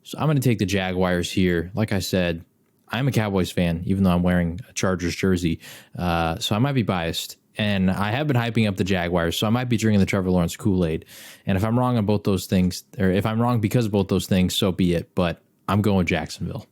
So I'm going to take the Jaguars here. Like I said, I'm a Cowboys fan, even though I'm wearing a Chargers jersey. So I might be biased. And I have been hyping up the Jaguars, so I might be drinking the Trevor Lawrence Kool-Aid. And if I'm wrong on both those things, or if I'm wrong because of both those things, so be it. But I'm going Jacksonville.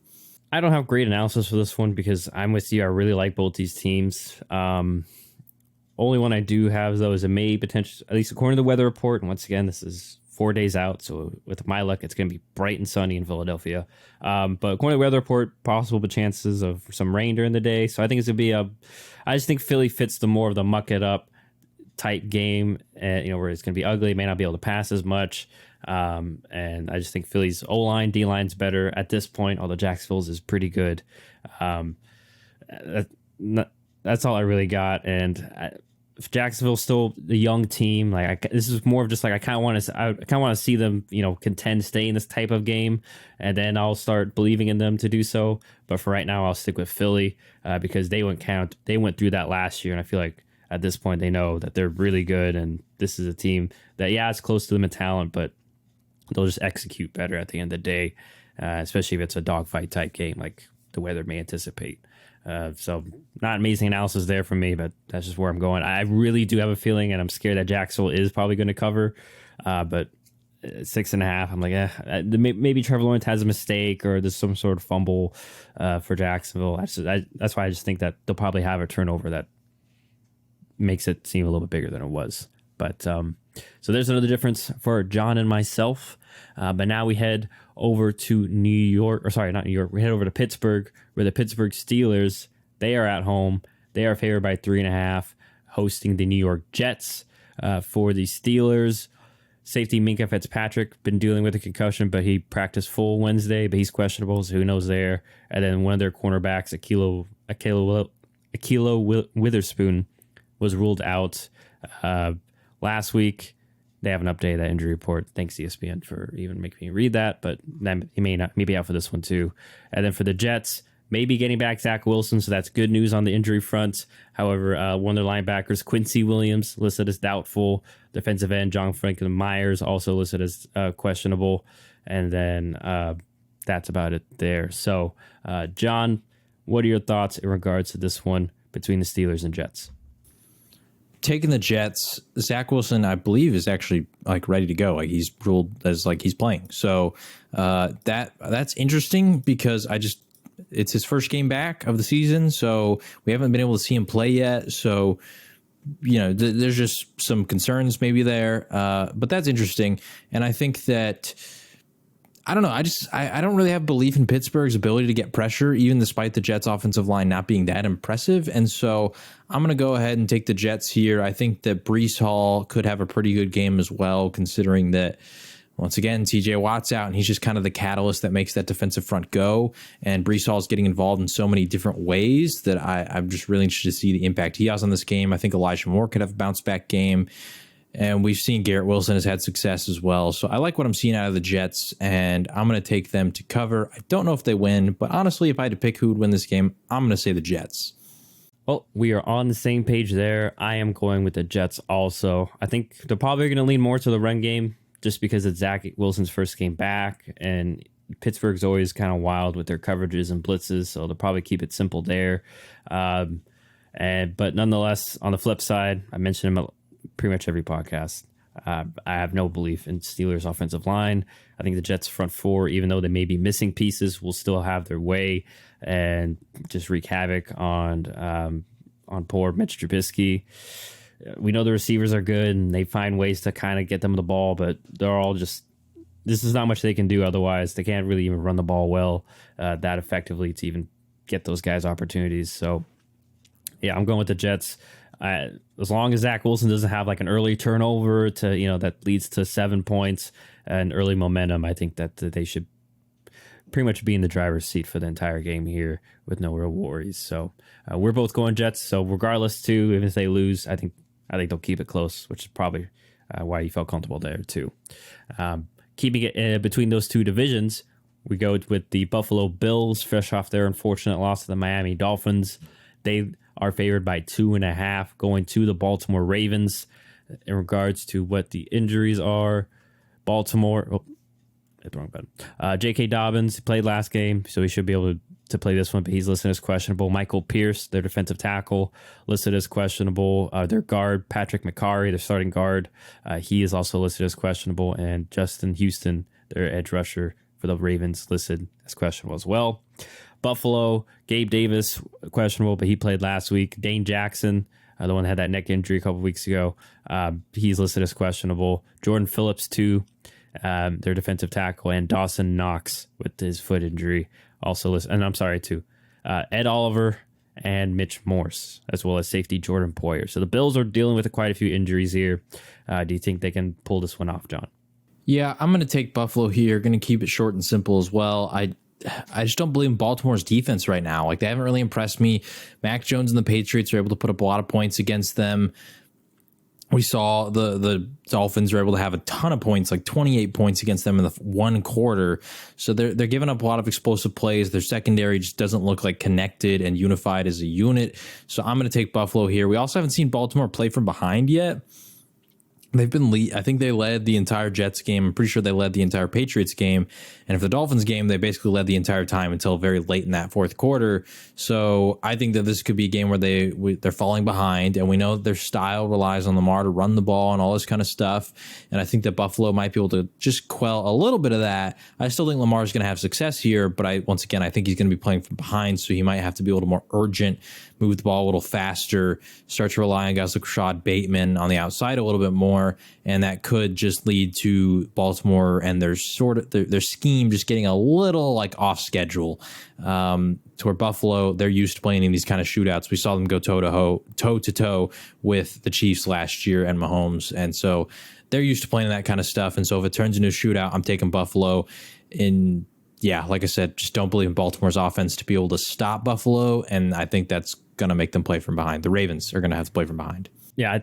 I don't have great analysis for this one because I'm with you. I really like both these teams. Only one I do have, though, is a May potential, at least according to the weather report. And once again, this is 4 days out. So with my luck, it's going to be bright and sunny in Philadelphia. But according to the weather report, possible chances of some rain during the day. So I think it's going to be I just think Philly fits the more of the muck it up type game, and where it's going to be ugly, may not be able to pass as much. And I just think Philly's O-line, D-line's better at this point, although Jacksonville's is pretty good. That's all I really got. And if Jacksonville's still a young team, this is more of just I kind of want to see them, contend, stay in this type of game, and then I'll start believing in them to do so. But for right now, I'll stick with Philly because they went through that last year, and I feel like at this point they know that they're really good, and this is a team that it's close to them in talent, but they'll just execute better at the end of the day, especially if it's a dogfight type game like the weather may anticipate. So not amazing analysis there from me, but that's just where I'm going. I really do have a feeling, and I'm scared that Jacksonville is probably going to cover, but 6.5, I'm like, maybe Trevor Lawrence has a mistake or there's some sort of fumble for Jacksonville. That's why I just think that they'll probably have a turnover that makes it seem a little bit bigger than it was. But so there's another difference for John and myself. But now we head over to New York, or sorry, not New York. We head over to Pittsburgh, where the Pittsburgh Steelers, they are at home. They are favored by 3.5, hosting the New York Jets. For the Steelers, safety Minka Fitzpatrick been dealing with a concussion, but he practiced full Wednesday, but he's questionable, so who knows there. And then one of their cornerbacks, Akilo Witherspoon, was ruled out last week. They haven't updated that injury report. Thanks, ESPN, for even making me read that, but he may be out for this one too. And then for the Jets, maybe getting back Zach Wilson, so that's good news on the injury front. However, one of their linebackers, Quincy Williams, listed as doubtful. Defensive end, John Franklin Myers, also listed as questionable. And then that's about it there. So, John, what are your thoughts in regards to this one between the Steelers and Jets? Taking the Jets, Zach Wilson, I believe, is actually ready to go. He's ruled as he's playing. So that's interesting because it's his first game back of the season. So we haven't been able to see him play yet. So, there's just some concerns maybe there. But that's interesting. And I think that, I don't know. I don't really have belief in Pittsburgh's ability to get pressure, even despite the Jets' offensive line not being that impressive. And so I'm going to go ahead and take the Jets here. I think that Breece Hall could have a pretty good game as well, considering that, once again, TJ Watt's out, and he's just kind of the catalyst that makes that defensive front go. And Breece Hall is getting involved in so many different ways that I'm just really interested to see the impact he has on this game. I think Elijah Moore could have a bounce-back game. And we've seen Garrett Wilson has had success as well. So I like what I'm seeing out of the Jets, and I'm going to take them to cover. I don't know if they win, but honestly, if I had to pick who would win this game, I'm going to say the Jets. Well, we are on the same page there. I am going with the Jets also. I think they're probably going to lean more to the run game just because it's Zach Wilson's first game back, and Pittsburgh's always kind of wild with their coverages and blitzes, so they'll probably keep it simple there. But nonetheless, on the flip side, I mentioned him pretty much every podcast. I have no belief in Steelers' offensive line. I think the Jets' front four, even though they may be missing pieces, will still have their way and just wreak havoc on poor Mitch Trubisky. We know the receivers are good and they find ways to kind of get them the ball, but they're all just, this is not much they can do otherwise. They can't really even run the ball well that effectively to even get those guys opportunities. So, yeah, I'm going with the Jets. As long as Zach Wilson doesn't have an early turnover that leads to 7 points and early momentum, I think that they should pretty much be in the driver's seat for the entire game here with no real worries. So we're both going Jets. So regardless, too, even if they lose, I think they'll keep it close, which is probably why you felt comfortable there too. Keeping it between those two divisions, we go with the Buffalo Bills, fresh off their unfortunate loss to the Miami Dolphins. They are favored by 2.5, going to the Baltimore Ravens. In regards to what the injuries are, Baltimore, hit the wrong button. J.K. Dobbins played last game, so he should be able to play this one, but he's listed as questionable. Michael Pierce, their defensive tackle, listed as questionable. Their guard, Patrick McCarry, their starting guard, he is also listed as questionable. And Justin Houston, their edge rusher for the Ravens, listed as questionable as well. Buffalo, Gabe Davis, questionable, but he played last week. Dane Jackson, the one that had that neck injury a couple weeks ago, he's listed as questionable. Jordan Phillips, too, their defensive tackle, and Dawson Knox with his foot injury also listed. And I'm sorry, too. Ed Oliver and Mitch Morse, as well as safety Jordan Poyer. So the Bills are dealing with quite a few injuries here. Do you think they can pull this one off, John? Yeah, I'm going to take Buffalo here. Going to keep it short and simple as well. I just don't believe in Baltimore's defense right now. Like, they haven't really impressed me. Mac Jones and the Patriots are able to put up a lot of points against them. We saw the Dolphins were able to have a ton of points, like 28 points against them in the one quarter. So they're giving up a lot of explosive plays. Their secondary just doesn't look like connected and unified as a unit. So I'm going to take Buffalo here. We also haven't seen Baltimore play from behind yet. They've been I think they led the entire Jets game. I'm pretty sure they led the entire Patriots game. And for the Dolphins game, they basically led the entire time until very late in that fourth quarter. So I think that this could be a game where they're falling behind, and we know that their style relies on Lamar to run the ball and all this kind of stuff. And I think that Buffalo might be able to just quell a little bit of that. I still think Lamar's going to have success here, but I think he's going to be playing from behind, so he might have to be a little more urgent, move the ball a little faster, start to rely on guys like Rashad Bateman on the outside a little bit more, and that could just lead to Baltimore and their scheme just getting a little like off schedule. To where Buffalo, they're used to playing in these kind of shootouts. We saw them go toe to toe with the Chiefs last year and Mahomes, and so they're used to playing that kind of stuff. And so if it turns into a shootout, I'm taking Buffalo. Yeah, like I said, just don't believe in Baltimore's offense to be able to stop Buffalo, and I think that's going to make them play from behind. The Ravens are going to have to play from behind. Yeah,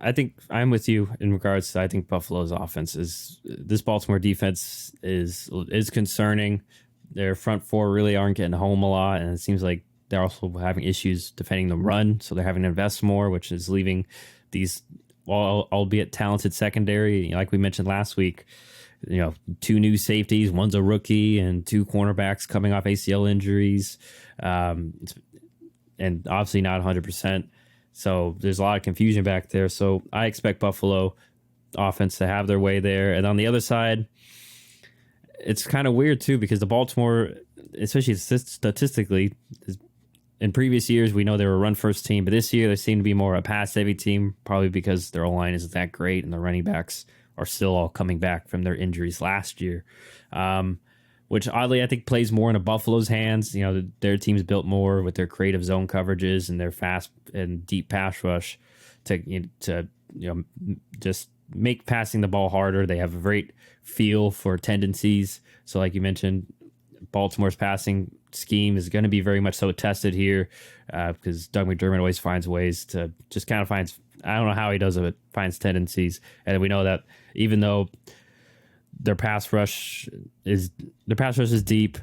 I think I'm with you in regards to, I think Buffalo's offense this Baltimore defense is concerning. Their front four really aren't getting home a lot, and it seems like they're also having issues defending the run, so they're having to invest more, which is leaving these, albeit talented secondary, like we mentioned last week, two new safeties, one's a rookie, and two cornerbacks coming off ACL injuries, and obviously not 100%. So there's a lot of confusion back there. So I expect Buffalo offense to have their way there. And on the other side, it's kind of weird too, because the Baltimore, especially statistically, in previous years, we know they were a run-first team, but this year they seem to be more a pass-heavy team, probably because their O-line isn't that great and the running backs are still all coming back from their injuries last year, which oddly I think plays more into Buffalo's hands. Their team's built more with their creative zone coverages and their fast and deep pass rush to just make passing the ball harder. They have a great feel for tendencies. So like you mentioned, Baltimore's passing scheme is going to be very much so tested here because Doug McDermott always finds ways to just kind of finds, I don't know how he does it, but finds tendencies. And we know that even though their pass rush is deep,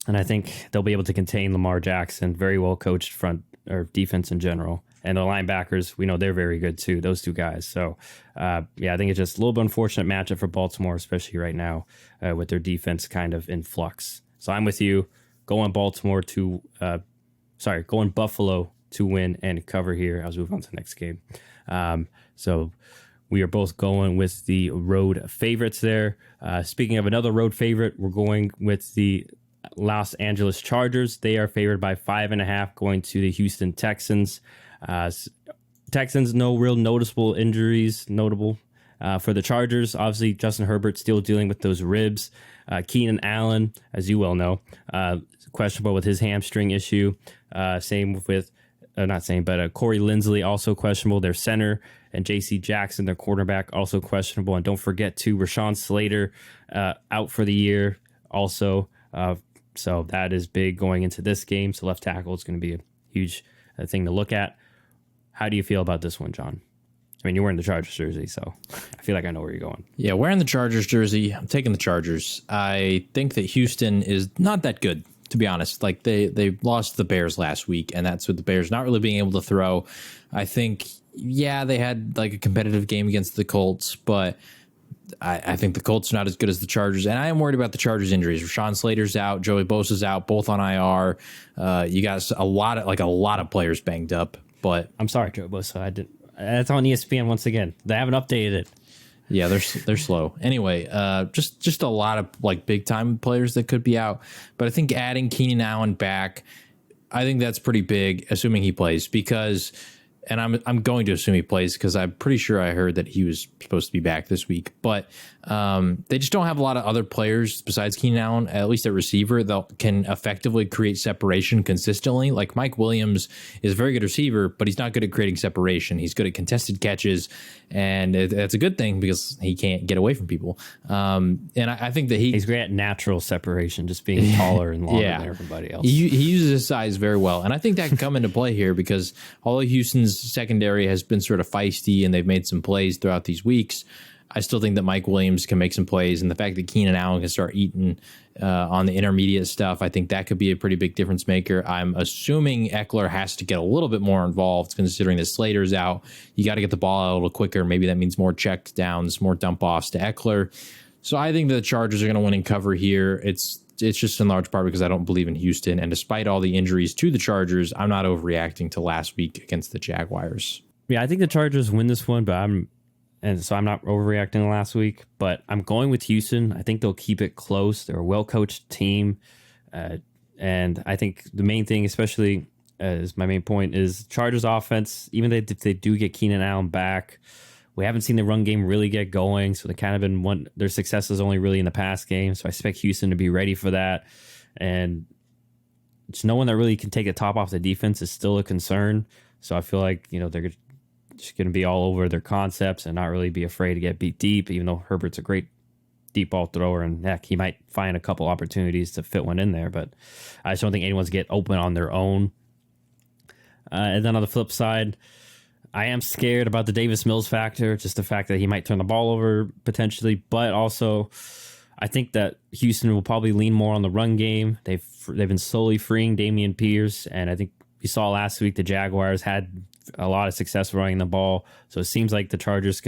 and I think they'll be able to contain Lamar Jackson, very well coached front or defense in general. And the linebackers, we know they're very good too, those two guys. So, I think it's just a little bit unfortunate matchup for Baltimore, especially right now with their defense kind of in flux. So I'm with you. Going Buffalo to win and cover here as we move on to the next game. So we are both going with the road favorites there. Speaking of another road favorite, we're going with the Los Angeles Chargers. They are favored by 5.5 going to the Houston Texans. Texans, no real noticeable injuries notable for the Chargers. Obviously, Justin Herbert still dealing with those ribs. Keenan Allen, as you well know, questionable with his hamstring issue. Corey Linsley also questionable. Their center, and J.C. Jackson, their quarterback, also questionable. And don't forget to Rashawn Slater out for the year also. So that is big going into this game. So left tackle is going to be a huge thing to look at. How do you feel about this one, John? I mean, you're wearing the Chargers jersey, so I feel like I know where you're going. Yeah, wearing the Chargers jersey, I'm taking the Chargers. I think that Houston is not that good, to be honest. Like they lost the Bears last week, and that's with the Bears not really being able to throw. I think, yeah, they had like a competitive game against the Colts, but I think the Colts are not as good as the Chargers, and I am worried about the Chargers' injuries. Rashawn Slater's out, Joey Bosa's out, both on IR. You got a lot of players banged up. But I'm sorry, Joey Bosa. I didn't. That's on ESPN once again. They haven't updated it. Yeah, they're slow. Anyway, just a lot of like big time players that could be out. But I think adding Keenan Allen back, I think that's pretty big, assuming he plays, because. And I'm going to assume he plays because I'm pretty sure I heard that he was supposed to be back this week. But they just don't have a lot of other players besides Keenan Allen, at least at receiver, that can effectively create separation consistently. Like Mike Williams is a very good receiver, but he's not good at creating separation. He's good at contested catches, and that's a good thing because he can't get away from people. And I think that he's great at natural separation, just being taller and longer than everybody else. He uses his size very well. And I think that can come into play here because although Houston's secondary has been sort of feisty and they've made some plays throughout these weeks, I still think that Mike Williams can make some plays, and the fact that Keenan Allen can start eating on the intermediate stuff, I think that could be a pretty big difference maker. I'm assuming Eckler has to get a little bit more involved considering that Slater's out. You got to get the ball out a little quicker. Maybe that means more check downs, more dump offs to Eckler. So I think the Chargers are going to win and cover here. It's just in large part because I don't believe in Houston. And despite all the injuries to the Chargers, I'm not overreacting to last week against the Jaguars. Yeah, I think the Chargers win this one, but I'm not overreacting to last week. But I'm going with Houston. I think they'll keep it close. They're a well-coached team. And I think the main thing, especially as my main point, is Chargers offense, even if they do get Keenan Allen back, we haven't seen the run game really get going, so they kind of been their success is only really in the pass game. So I expect Houston to be ready for that, and just no one that really can take the top off the defense is still a concern. So I feel like they're just going to be all over their concepts and not really be afraid to get beat deep. Even though Herbert's a great deep ball thrower, and heck, he might find a couple opportunities to fit one in there, but I just don't think anyone's get open on their own. And then on the flip side, I am scared about the Davis Mills factor, just the fact that he might turn the ball over potentially, but also I think that Houston will probably lean more on the run game. They've been slowly freeing Dameon Pierce, and I think we saw last week the Jaguars had a lot of success running the ball. So it seems like the Chargers'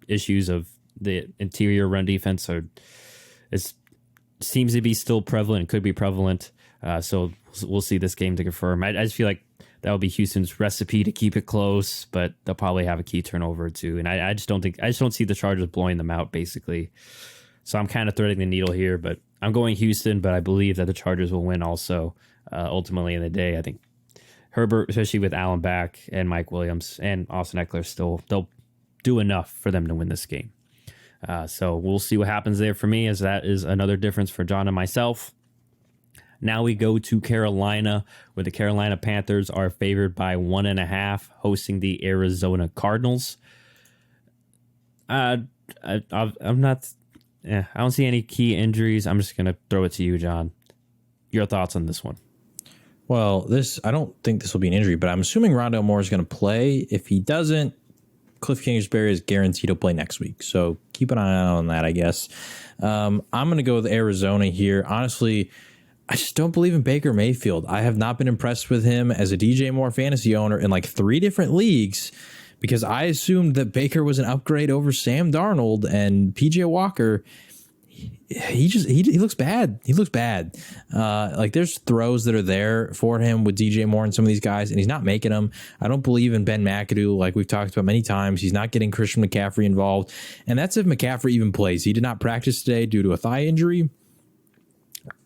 issues of the interior run defense seems to be still prevalent and could be prevalent. So we'll see this game to confirm. I just feel like that will be Houston's recipe to keep it close, but they'll probably have a key turnover or two. And I just don't see the Chargers blowing them out, basically. So I'm kind of threading the needle here, but I'm going Houston, but I believe that the Chargers will win also. Ultimately in the day, I think Herbert, especially with Allen back and Mike Williams and Austin Eckler, they'll do enough for them to win this game. So we'll see what happens there for me, as that is another difference for John and myself. Now we go to Carolina, where the Carolina Panthers are favored by 1.5, hosting the Arizona Cardinals. I'm not. I don't see any key injuries. I'm just gonna throw it to you, John. Your thoughts on this one? Well, I don't think this will be an injury, but I'm assuming Rondale Moore is going to play. If he doesn't, Cliff Kingsbury is guaranteed to play next week. So keep an eye out on that, I guess. I'm going to go with Arizona here. Honestly, I just don't believe in Baker Mayfield. I have not been impressed with him as a DJ Moore fantasy owner in like 3 different leagues because I assumed that Baker was an upgrade over Sam Darnold and PJ Walker. He looks bad. He looks bad. Like there's throws that are there for him with DJ Moore and some of these guys, and he's not making them. I don't believe in Ben McAdoo, like we've talked about many times. He's not getting Christian McCaffrey involved, and that's if McCaffrey even plays. He did not practice today due to a thigh injury.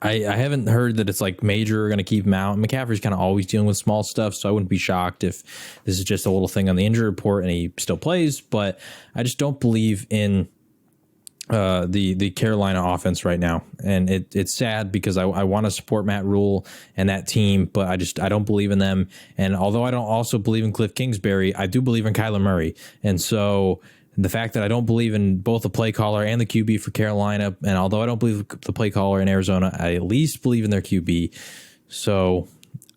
I haven't heard that it's like major going to keep him out. McCaffrey's kind of always dealing with small stuff, so I wouldn't be shocked if this is just a little thing on the injury report and he still plays. But I just don't believe in the Carolina offense right now, and it's sad because I want to support Matt Rule and that team, but I don't believe in them. And although I don't also believe in Cliff Kingsbury, I do believe in Kyler Murray, and so the fact that I don't believe in both the play caller and the QB for Carolina, and although I don't believe the play caller in Arizona, I at least believe in their QB. So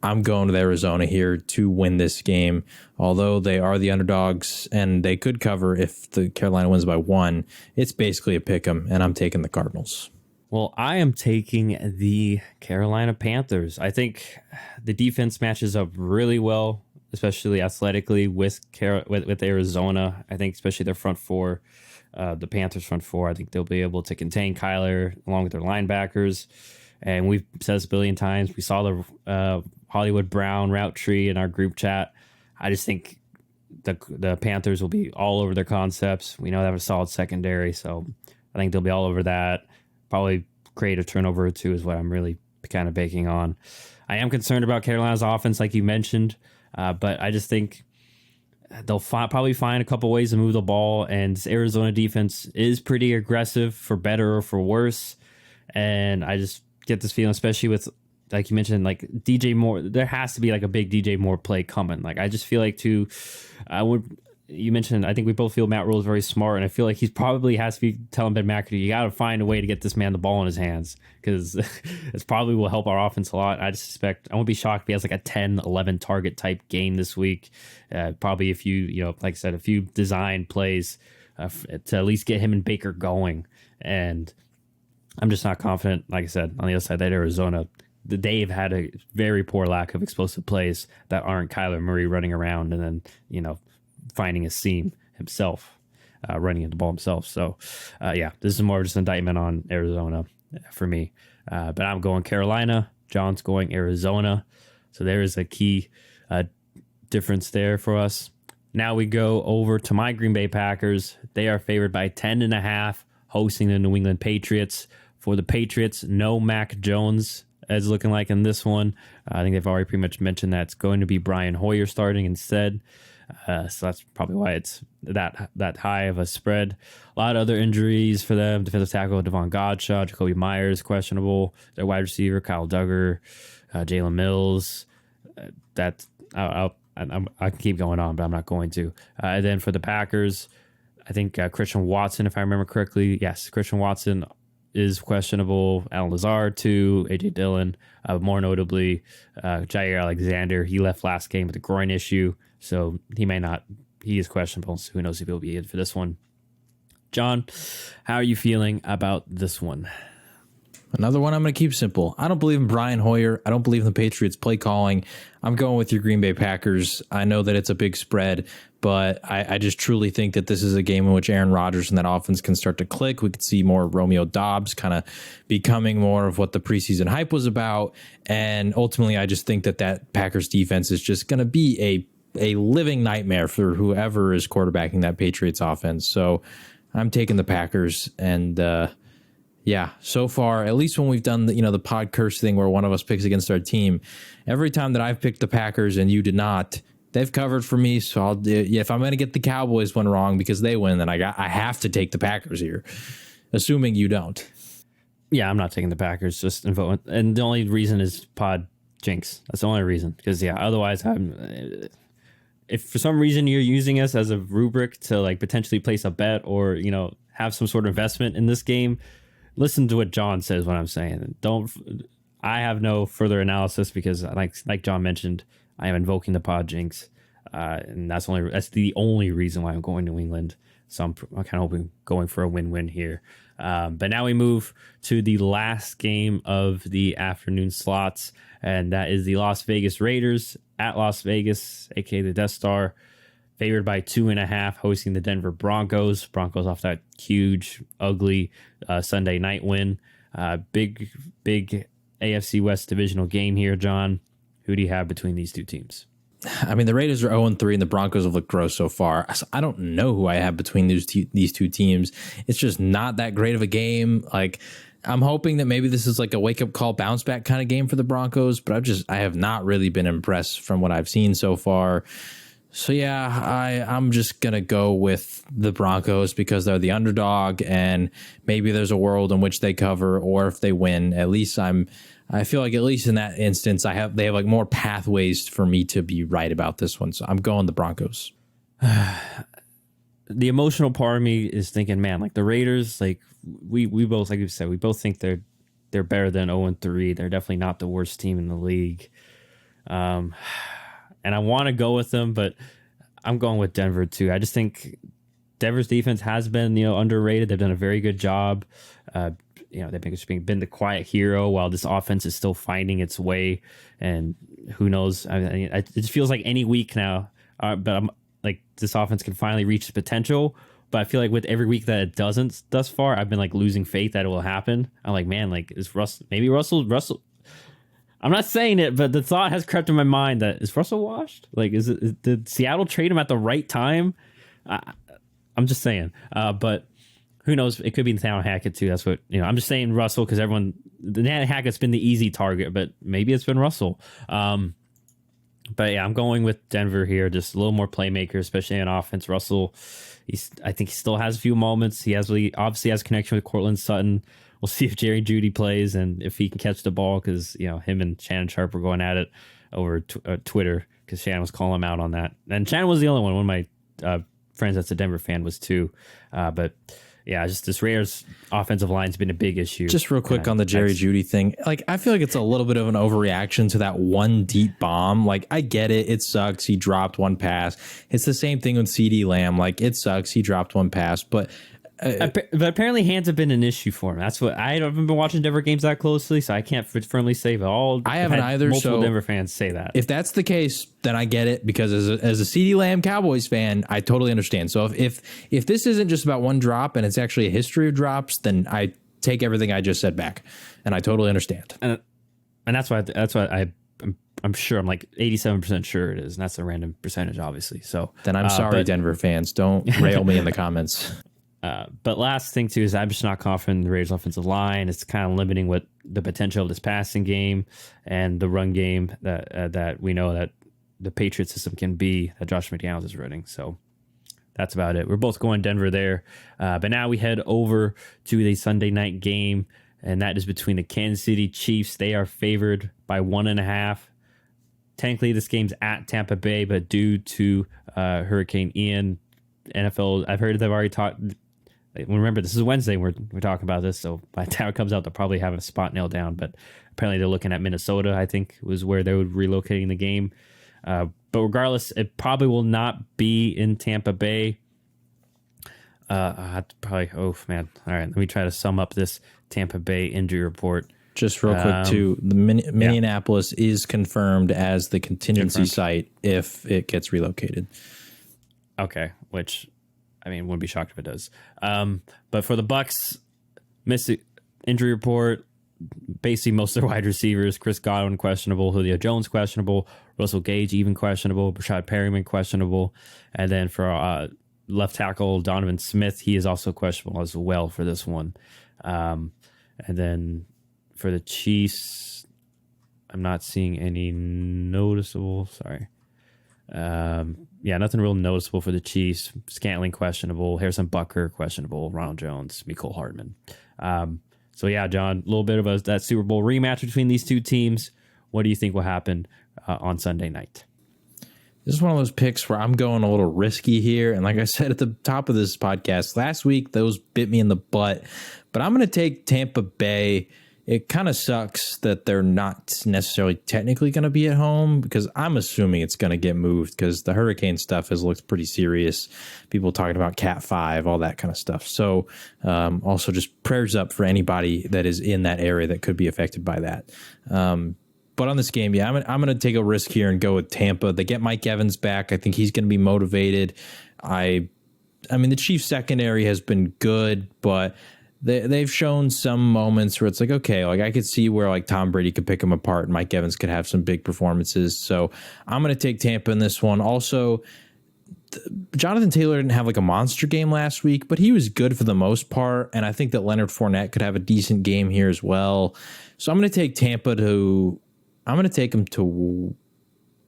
I'm going to Arizona here to win this game. Although they are the underdogs and they could cover if the Carolina wins by 1, it's basically a pick 'em, and I'm taking the Cardinals. Well, I am taking the Carolina Panthers. I think the defense matches up really well, especially athletically with Arizona. I think especially their front four the Panthers front four. I think they'll be able to contain Kyler along with their linebackers. And we've said this a billion times. We saw the Hollywood Brown route tree in our group chat. I just think the Panthers will be all over their concepts. We know they have a solid secondary, so I think they'll be all over that. Probably create a turnover or two is what I'm really kind of baking on. I am concerned about Carolina's offense, like you mentioned, but I just think they'll probably find a couple ways to move the ball, and this Arizona defense is pretty aggressive for better or for worse. And I just get this feeling, especially with, like you mentioned, like DJ Moore, there has to be like a big DJ Moore play coming. Like I just feel like you mentioned, I think we both feel Matt Rule is very smart, and I feel like he probably has to be telling Ben McAdoo, you got to find a way to get this man the ball in his hands, because it's probably will help our offense a lot. I just suspect, I won't be shocked if he has like a 10, 11 target type game this week. Probably a few, like I said, a few design plays to at least get him and Baker going. And I'm just not confident, like I said, on the other side, that Arizona, they've had a very poor lack of explosive plays that aren't Kyler Murray running around and then, finding a seam himself, running into the ball himself. So, this is more just an indictment on Arizona for me. But I'm going Carolina. John's going Arizona. So there is a key difference there for us. Now we go over to my Green Bay Packers. They are favored by 10.5, hosting the New England Patriots. For the Patriots, no Mac Jones as looking like in this one. I think they've already pretty much mentioned that it's going to be Brian Hoyer starting instead. So that's probably why it's that high of a spread. A lot of other injuries for them. Defensive tackle Devon Godshaw, Jacoby Myers questionable. Their wide receiver Kyle Duggar, Jalen Mills. I can keep going on, but I'm not going to. And then for the Packers, I think Christian Watson, if I remember correctly, yes, Christian Watson is questionable. Alan Lazard too. AJ Dillon. More notably, Jair Alexander. He left last game with a groin issue, so he may not. He is questionable. So who knows if he'll be in for this one. John, how are you feeling about this one? Another one I'm going to keep simple. I don't believe in Brian Hoyer. I don't believe in the Patriots play calling. I'm going with your Green Bay Packers. I know that it's a big spread, but I just truly think that this is a game in which Aaron Rodgers and that offense can start to click. We could see more Romeo Doubs kind of becoming more of what the preseason hype was about. And ultimately, I just think that Packers defense is just going to be a living nightmare for whoever is quarterbacking that Patriots offense. So I'm taking the Packers, and yeah, so far, at least when we've done the pod curse thing where one of us picks against our team, every time that I've picked the Packers and you did not, they've covered for me. So if I'm going to get the Cowboys one wrong because they win, then I have to take the Packers here, assuming you don't. Yeah, I'm not taking the Packers. Just vote, and the only reason is pod jinx. That's the only reason. Because otherwise, if for some reason you're using us as a rubric to like potentially place a bet or have some sort of investment in this game, listen to what John says when I'm saying. I have no further analysis because, like John mentioned, I am invoking the pod jinx, and that's the only reason why I'm going to New England. So I'm kind of hoping going for a win-win here. But now we move to the last game of the afternoon slots, and that is the Las Vegas Raiders at Las Vegas, aka the Death Star. Favored by 2.5, hosting the Denver Broncos. Broncos off that huge, ugly Sunday night win. Big AFC West divisional game here, John. Who do you have between these two teams? I mean, the Raiders are 0-3, and the Broncos have looked gross so far. I don't know who I have between these two teams. It's just not that great of a game. Like, I'm hoping that maybe this is like a wake-up call, bounce-back kind of game for the Broncos, but I have not really been impressed from what I've seen so far. So, yeah, I'm just going to go with the Broncos because they're the underdog, and maybe there's a world in which they cover, or if they win, at least I feel like at least in that instance, they have like more pathways for me to be right about this one. So I'm going the Broncos. The emotional part of me is thinking, man, like the Raiders, like we both, like you said, we both think they're better than 0-3. They're definitely not the worst team in the league. And I want to go with them, but I'm going with Denver too. I just think Denver's defense has been, underrated. They've done a very good job. They've been the quiet hero while this offense is still finding its way. And who knows? It just feels like any week now. But I'm like, this offense can finally reach its potential. but I feel like with every week that it doesn't thus far, I've been like losing faith that it will happen. I'm like, man, like is Russell. I'm not saying it, but the thought has crept in my mind that is Russell washed? Like, did Seattle trade him at the right time? I'm just saying, but who knows? It could be Nathaniel Hackett too. That's what, I'm just saying Russell because Nathaniel Hackett's been the easy target, but maybe it's been Russell. But yeah, I'm going with Denver here. Just a little more playmaker, especially on offense. Russell, I think he still has a few moments. He obviously has connection with Cortland Sutton. We'll see if Jerry Jeudy plays and if he can catch the ball because him and Shannon Sharp were going at it over Twitter because Shannon was calling him out on that. And Shannon was the only one. One of my friends that's a Denver fan was too. But yeah, just this Raiders offensive line's been a big issue. Just real quick on the Jerry Jeudy thing. Like, I feel like it's a little bit of an overreaction to that one deep bomb. Like, I get it. It sucks. He dropped one pass. It's the same thing with CeeDee Lamb. Like, it sucks. He dropped one pass. But apparently hands have been an issue for him. That's what I haven't been watching Denver games that closely, so I can't firmly say. But I haven't either. Multiple Denver fans say that. If that's the case, then I get it because as a CeeDee Lamb Cowboys fan, I totally understand. So if this isn't just about one drop and it's actually a history of drops, then I take everything I just said back, and I totally understand. And that's why I'm sure. I'm like 87% sure it is, and that's a random percentage, obviously. So then I'm sorry, Denver fans. Don't rail me in the comments. But last thing, too, is I'm just not confident in the Raiders' offensive line. It's kind of limiting what the potential of this passing game and the run game that we know that the Patriot system can be that Josh McDaniels is running. So that's about it. We're both going Denver there. But now we head over to the Sunday night game, and that is between the Kansas City Chiefs. They are favored by 1.5. Technically, this game's at Tampa Bay, but due to Hurricane Ian, NFL, I've heard they've already talked. Remember, this is Wednesday. We're talking about this, so by the time it comes out, they'll probably have a spot nailed down. But apparently, they're looking at Minnesota. I think was where they would relocating the game. But regardless, it probably will not be in Tampa Bay. Probably. Oh man! All right, let me try to sum up this Tampa Bay injury report. Just real quick, too. The Minneapolis is confirmed as the contingency site if it gets relocated. Okay, which. I mean, wouldn't be shocked if it does. But for the Bucs, missed injury report. Basically, most of their wide receivers: Chris Godwin questionable, Julio Jones questionable, Russell Gage even questionable, Brashad Perryman questionable, and then for left tackle Donovan Smith, he is also questionable as well for this one. And then for the Chiefs, I'm not seeing any noticeable. Sorry. Nothing real noticeable for the Chiefs. Scantling questionable, Harrison Butker questionable, Ronald Jones, Mecole Hardman. So yeah, John, a little bit of that Super Bowl rematch between these two teams. What do you think will happen on Sunday night? This is one of those picks where I'm going a little risky here. And like I said at the top of this podcast, last week, those bit me in the butt. But I'm going to take Tampa Bay. It kind of sucks that they're not necessarily technically going to be at home because I'm assuming it's going to get moved because the hurricane stuff has looked pretty serious. People talking about Cat 5, all that kind of stuff. So also just prayers up for anybody that is in that area that could be affected by that. But on this game, I'm going to take a risk here and go with Tampa. They get Mike Evans back. I think he's going to be motivated. I mean, the Chiefs secondary has been good, but they've shown some moments where it's like, okay, like I could see where like Tom Brady could pick them apart and Mike Evans could have some big performances. So I'm going to take Tampa in this one. Also, Jonathan Taylor didn't have like a monster game last week, but he was good for the most part. And I think that Leonard Fournette could have a decent game here as well. So I'm going to take Tampa to, I'm going to take them to,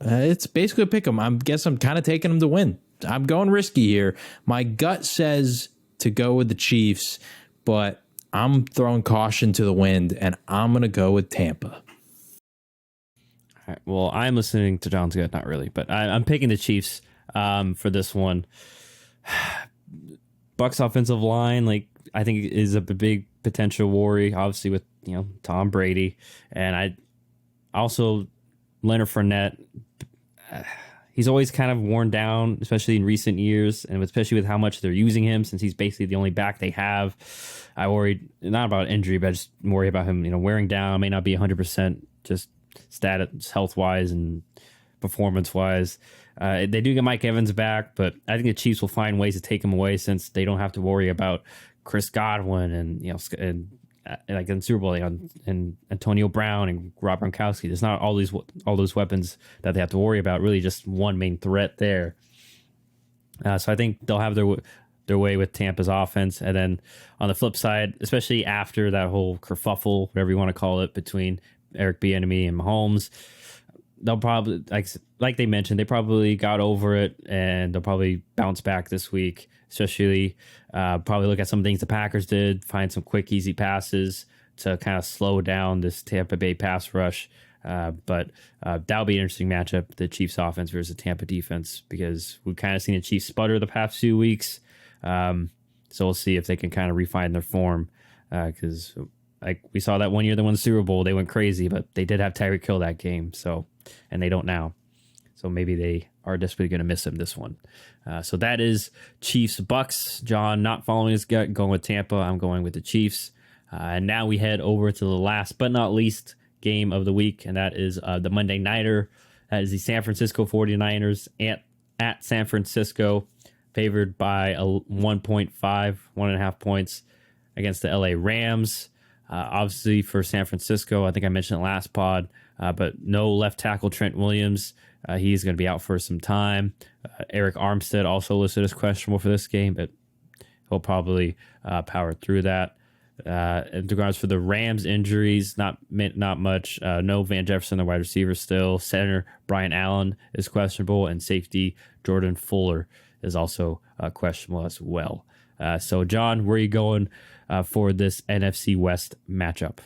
it's basically a pick 'em. I guess I'm kind of taking them to win. I'm going risky here. My gut says to go with the Chiefs, but I'm throwing caution to the wind, and I'm going to go with Tampa. All right, well, I'm listening to John's gut, not really, but I'm picking the Chiefs for this one. Bucs offensive line, like I think is a big potential worry, obviously with Tom Brady, and I also Leonard Fournette. He's always kind of worn down, especially in recent years, and especially with how much they're using him, since he's basically the only back they have. I worried not about injury, but I just worry about him, wearing down. May not be 100%, just status health wise, and performance-wise. They do get Mike Evans back, but I think the Chiefs will find ways to take him away since they don't have to worry about Chris Godwin and like in Super Bowl and Antonio Brown and Rob Gronkowski. There's not all those weapons that they have to worry about. Really, just one main threat there. So I think they'll have their way with Tampa's offense, and then on the flip side, especially after that whole kerfuffle, whatever you want to call it, between Eric Bieniemy and Mahomes, they'll probably like they mentioned, they probably got over it, and they'll probably bounce back this week. Especially probably look at some things the Packers did, find some quick, easy passes to kind of slow down this Tampa Bay pass rush. But that'll be an interesting matchup, the Chiefs offense versus the Tampa defense, because we've kind of seen the Chiefs sputter the past few weeks. So we'll see if they can kind of refine their form, because like we saw that one year they won the Super Bowl, they went crazy, but they did have Tyreek Hill that game, and they don't now. So maybe they are desperately going to miss him this one. So that is Chiefs Bucks. John not following his gut, going with Tampa. I'm going with the Chiefs. And now we head over to the last but not least game of the week, and that is the Monday Nighter. That is the San Francisco 49ers at San Francisco, favored by 1.5 points against the LA Rams. Obviously for San Francisco, I think I mentioned it last pod, but no left tackle Trent Williams. He's going to be out for some time. Eric Armstead also listed as questionable for this game, but he'll probably power through that. In regards for the Rams injuries, not much. No Van Jefferson, the wide receiver still. Center Brian Allen is questionable, and safety Jordan Fuller is also questionable as well. So, John, where are you going for this NFC West matchup?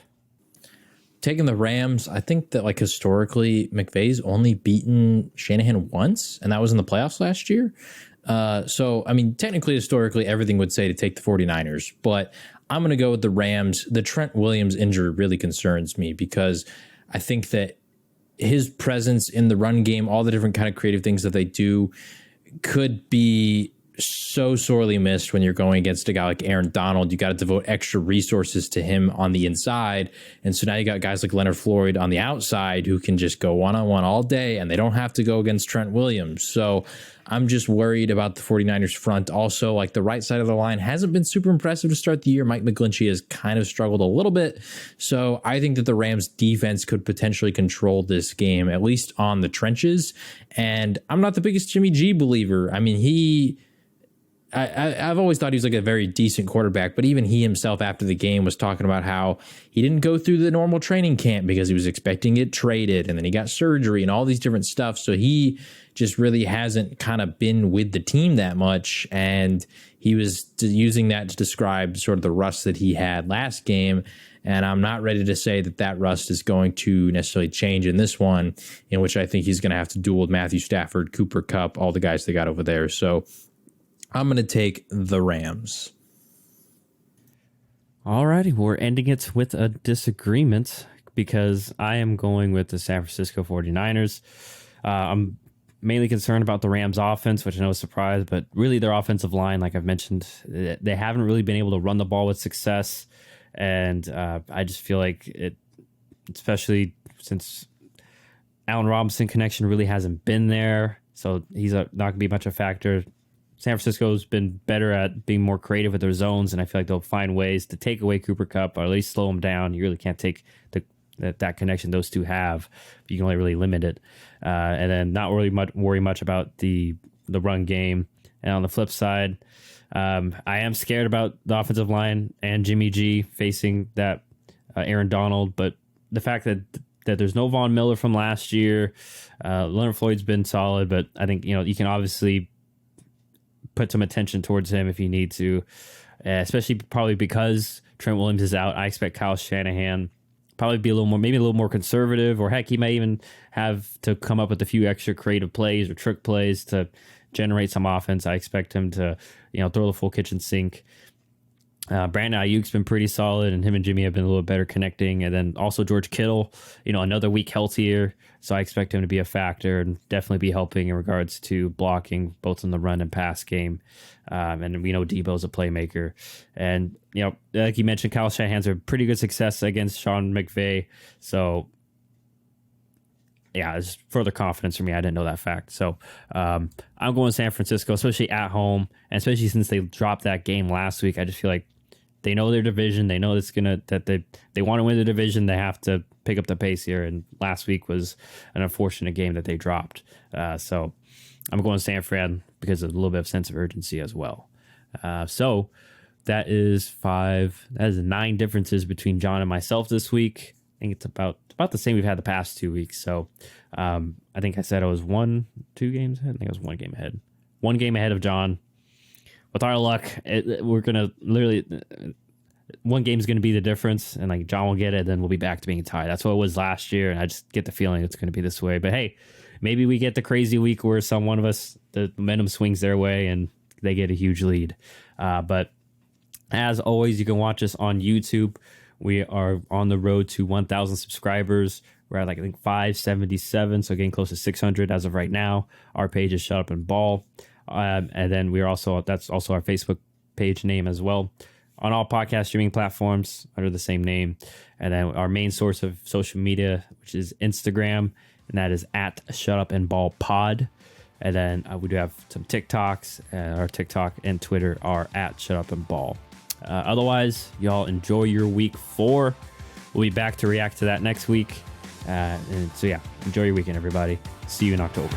Taking the Rams, I think that like historically, McVay's only beaten Shanahan once, and that was in the playoffs last year. So, I mean, technically, historically, everything would say to take the 49ers, but I'm going to go with the Rams. The Trent Williams injury really concerns me because I think that his presence in the run game, all the different kind of creative things that they do, could be so sorely missed when you're going against a guy like Aaron Donald. You got to devote extra resources to him on the inside. And so now you got guys like Leonard Floyd on the outside who can just go one-on-one all day, and they don't have to go against Trent Williams. So I'm just worried about the 49ers front. Also, like the right side of the line hasn't been super impressive to start the year. Mike McGlinchey has kind of struggled a little bit. So I think that the Rams defense could potentially control this game, at least on the trenches. And I'm not the biggest Jimmy G believer. I mean, I've always thought he was like a very decent quarterback, but even he himself after the game was talking about how he didn't go through the normal training camp because he was expecting to get traded, and then he got surgery and all these different stuff. So he just really hasn't kind of been with the team that much, and he was using that to describe sort of the rust that he had last game. And I'm not ready to say that that rust is going to necessarily change in this one, in which I think he's going to have to duel with Matthew Stafford, Cooper Kupp, all the guys they got over there. So I'm going to take the Rams. All righty. We're ending it with a disagreement because I am going with the San Francisco 49ers. I'm mainly concerned about the Rams offense, which I know is a surprise, but really their offensive line, like I've mentioned, they haven't really been able to run the ball with success. And I just feel like it, especially since Allen Robinson connection really hasn't been there. So he's not going to be much of a factor. San Francisco's been better at being more creative with their zones, and I feel like they'll find ways to take away Cooper Kupp or at least slow him down. You really can't take that connection those two have. You can only really limit it. And then not really worry much about the run game. And on the flip side, I am scared about the offensive line and Jimmy G facing that Aaron Donald, but the fact that there's no Von Miller from last year, Leonard Floyd's been solid, but I think you can obviously put some attention towards him if you need to, especially probably because Trent Williams is out. I expect Kyle Shanahan probably be maybe a little more conservative, or heck, he may even have to come up with a few extra creative plays or trick plays to generate some offense. I expect him to, throw the full kitchen sink. Brandon Ayuk's been pretty solid, and him and Jimmy have been a little better connecting. And then also George Kittle, another week healthier. So I expect him to be a factor and definitely be helping in regards to blocking both in the run and pass game. And we know Debo's a playmaker. And, like you mentioned, Kyle Shanahan's a pretty good success against Sean McVay. So yeah, it's further confidence for me. I didn't know that fact. So I'm going San Francisco, especially at home, and especially since they dropped that game last week. I just feel like they know their division. They know that they want to win the division. They have to pick up the pace here. And last week was an unfortunate game that they dropped. So I'm going San Fran because of a little bit of sense of urgency as well. So that is 9 differences between John and myself this week. I think it's about the same we've had the past 2 weeks. So I think I said I was 2 games ahead. I think I was 1 game ahead. 1 game ahead of John. With our luck, we're going to literally... 1 game is going to be the difference, and like John will get it, then we'll be back to being tied. That's what it was last year, and I just get the feeling it's going to be this way. But hey, maybe we get the crazy week where one of us, the momentum swings their way, and they get a huge lead. But as always, you can watch us on YouTube. We are on the road to 1,000 subscribers. We're at I think 577, so getting close to 600 as of right now. Our page is Shut Up and Ball. And then that's also our Facebook page name as well. On all podcast streaming platforms under the same name. And then our main source of social media, which is Instagram, and that is at Shut Up and Ball Pod. And then we do have some TikToks. Our TikTok and Twitter are at Shut Up and Ball. Otherwise, y'all enjoy your week 4. We'll be back to react to that next week. And so, yeah, enjoy your weekend, everybody. See you in October.